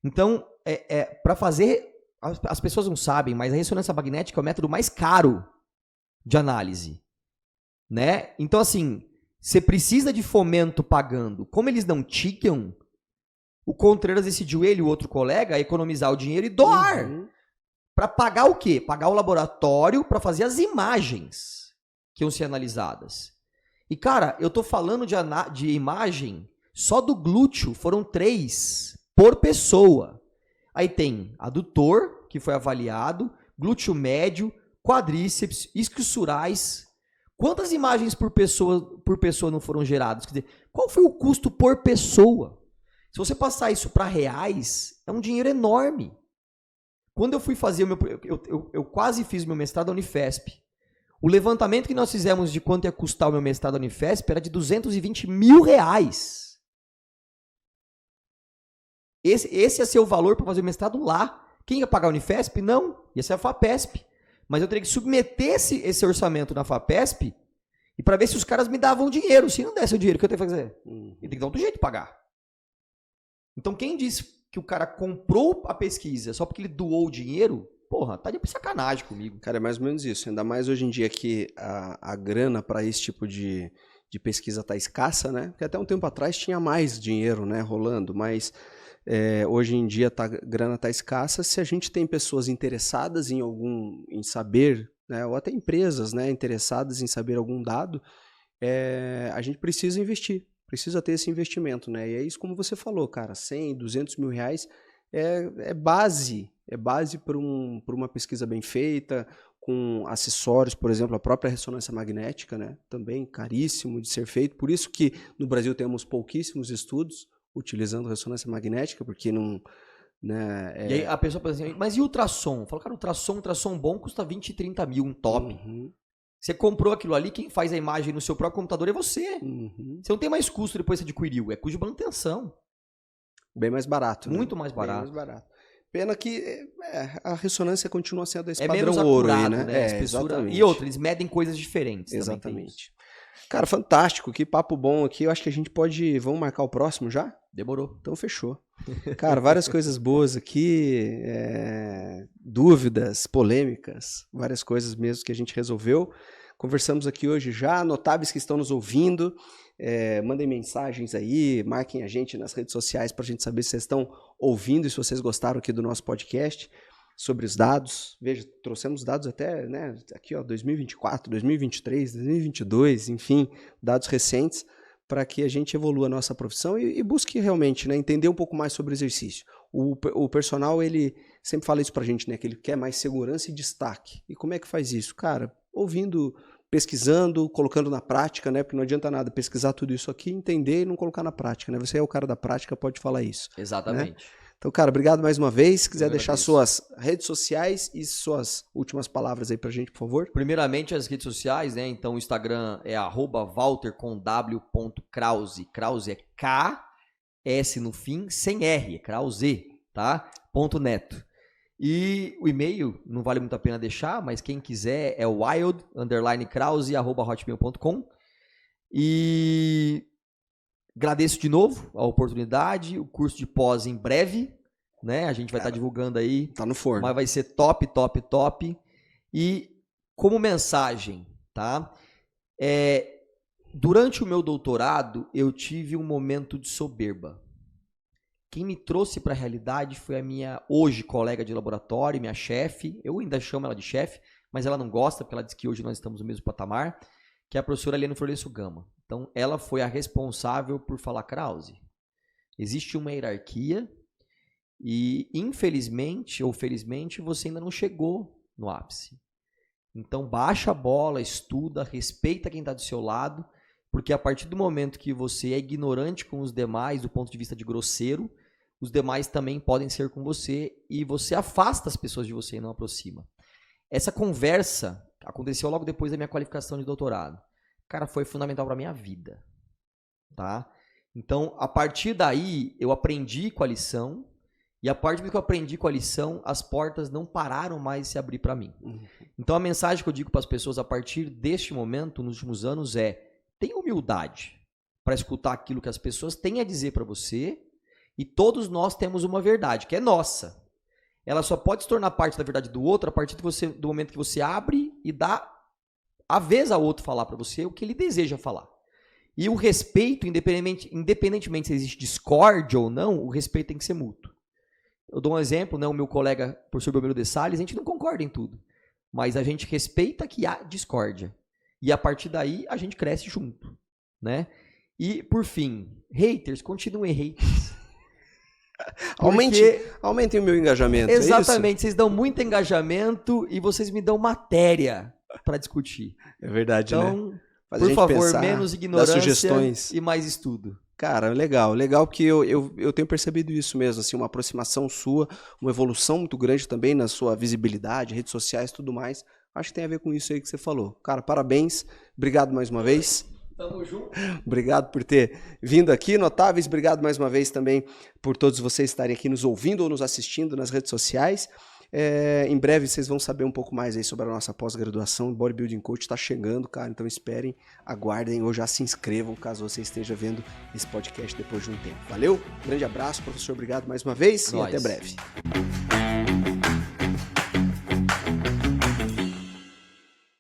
Então, para fazer... As pessoas não sabem, mas a ressonância magnética é o método mais caro de análise. Né? Então, assim, você precisa de fomento pagando. Como eles não tinham, o Contreras decidiu, ele e o outro colega, economizar o dinheiro e doar. Uhum. Para pagar o quê? Pagar o laboratório para fazer as imagens que iam ser analisadas. E, cara, eu tô falando de imagem, só do glúteo foram 3 por pessoa. Aí tem adutor, que foi avaliado, glúteo médio, quadríceps, isquiosurais. Quantas imagens por pessoa não foram geradas? Quer dizer, qual foi o custo por pessoa? Se você passar isso para reais, é um dinheiro enorme. Quando eu fui fazer eu quase fiz o meu mestrado na Unifesp. O levantamento que nós fizemos de quanto ia custar o meu mestrado na Unifesp era de R$220 mil. Esse ia ser o valor para fazer o mestrado lá. Quem ia pagar a Unifesp? Não, ia ser a FAPESP. Mas eu teria que submeter esse orçamento na FAPESP e para ver se os caras me davam dinheiro. Se não desse o dinheiro, o que eu tenho que fazer? Eu tenho que dar outro jeito de pagar. Então, quem disse que o cara comprou a pesquisa só porque ele doou o dinheiro, porra, tá de sacanagem comigo. Cara, é mais ou menos isso. Ainda mais hoje em dia que a grana para esse tipo de pesquisa tá escassa, né? Porque até um tempo atrás tinha mais dinheiro, né, rolando, mas... hoje em dia a grana está escassa. Se a gente tem pessoas interessadas em saber, né, ou até empresas, né, interessadas em saber algum dado, a gente precisa investir, precisa ter esse investimento, né? E é isso como você falou, cara, 100, 200 mil reais é base para uma pesquisa bem feita, com acessórios, por exemplo, a própria ressonância magnética, né, também caríssimo de ser feito. Por isso que no Brasil temos pouquíssimos estudos utilizando ressonância magnética, porque não... Né, E aí a pessoa pensa assim, mas e ultrassom? Fala, cara, ultrassom bom custa 20, 30 mil, um top. Uhum. Você comprou aquilo ali, quem faz a imagem no seu próprio computador é você. Uhum. Você não tem mais custo depois que você adquiriu, é custo de manutenção. Bem mais barato. Muito né? mais barato. Bem mais barato. Pena que a ressonância continua sendo esse padrão menos ouro acurado, aí, né? Exatamente. E outra, eles medem coisas diferentes. Exatamente. Cara, fantástico, que papo bom aqui. Eu acho que a gente pode... Vamos marcar o próximo já? Demorou. Então fechou. Cara, várias coisas boas aqui, dúvidas, polêmicas, várias coisas mesmo que a gente resolveu. Conversamos aqui hoje já, notáveis que estão nos ouvindo, mandem mensagens aí, marquem a gente nas redes sociais para a gente saber se vocês estão ouvindo e se vocês gostaram aqui do nosso podcast sobre os dados. Veja, trouxemos dados até, né, aqui ó, 2024, 2023, 2022, enfim, dados recentes, para que a gente evolua a nossa profissão e busque realmente, né, entender um pouco mais sobre o exercício. O personal, ele sempre fala isso pra gente, né, que ele quer mais segurança e destaque. E como é que faz isso? Cara, ouvindo, pesquisando, colocando na prática, né, porque não adianta nada pesquisar tudo isso aqui, entender e não colocar na prática, né? Você é o cara da prática, pode falar isso. Exatamente. Né? Então, cara, obrigado mais uma vez. Se quiser Eu deixar agradeço. suas redes sociais e suas últimas palavras aí pra gente, por favor. Primeiramente, as redes sociais, né? Então, o Instagram é @walter_krause. Krause é K, S no fim, sem R, é Krause, tá? .net. E o e-mail, não vale muito a pena deixar, mas quem quiser é wild_krause@hotmail.com. E agradeço de novo a oportunidade, o curso de pós em breve, né? A gente vai estar divulgando aí, Tá no forno. mas vai ser top, top, top. E como mensagem, tá? Durante o meu doutorado, eu tive um momento de soberba. Quem me trouxe para a realidade foi a minha hoje colega de laboratório, minha chefe. Eu ainda chamo ela de chefe, mas ela não gosta, porque ela diz que hoje nós estamos no mesmo patamar, que é a professora Helena Florencio Gama. Então, ela foi a responsável por falar, Krause, existe uma hierarquia e, infelizmente ou felizmente, você ainda não chegou no ápice. Então, baixa a bola, estuda, respeita quem está do seu lado, porque a partir do momento que você é ignorante com os demais, do ponto de vista de grosseiro, os demais também podem ser com você e você afasta as pessoas de você e não aproxima. Essa conversa aconteceu logo depois da minha qualificação de doutorado. Cara, foi fundamental para a minha vida, tá? Então, a partir daí, eu aprendi com a lição, e a partir do que eu aprendi com a lição, as portas não pararam mais de se abrir para mim. Então, a mensagem que eu digo para as pessoas a partir deste momento, nos últimos anos, é: tenha humildade para escutar aquilo que as pessoas têm a dizer para você, e todos nós temos uma verdade, que é nossa. Ela só pode se tornar parte da verdade do outro a partir do momento que você abre e dá a vez ao outro falar para você o que ele deseja falar. E o respeito, independentemente se existe discórdia ou não, o respeito tem que ser mútuo. Eu dou um exemplo, né? O meu colega, professor Belmiro de Salles, a gente não concorda em tudo, mas a gente respeita que há discórdia. E a partir daí, a gente cresce junto, né? E, por fim, haters, continuem haters. Aumentem o meu engajamento. Exatamente, É vocês dão muito engajamento e vocês me dão matéria para discutir. É verdade, né? Então, Faz a por gente favor, pensar, menos dar ignorância sugestões. e mais estudo. Cara, legal porque eu tenho percebido isso mesmo, assim, uma aproximação sua, uma evolução muito grande também na sua visibilidade, redes sociais e tudo mais. Acho que tem a ver com isso aí que você falou. Cara, parabéns, obrigado mais uma vez. Tamo junto. Obrigado por ter vindo aqui, notáveis. Obrigado mais uma vez também por todos vocês estarem aqui nos ouvindo ou nos assistindo nas redes sociais. Em breve vocês vão saber um pouco mais aí sobre a nossa pós-graduação. O Bodybuilding Coach está chegando, cara, então esperem, aguardem ou já se inscrevam caso você esteja vendo esse podcast depois de um tempo. Valeu, grande abraço, professor, obrigado mais uma vez e até breve.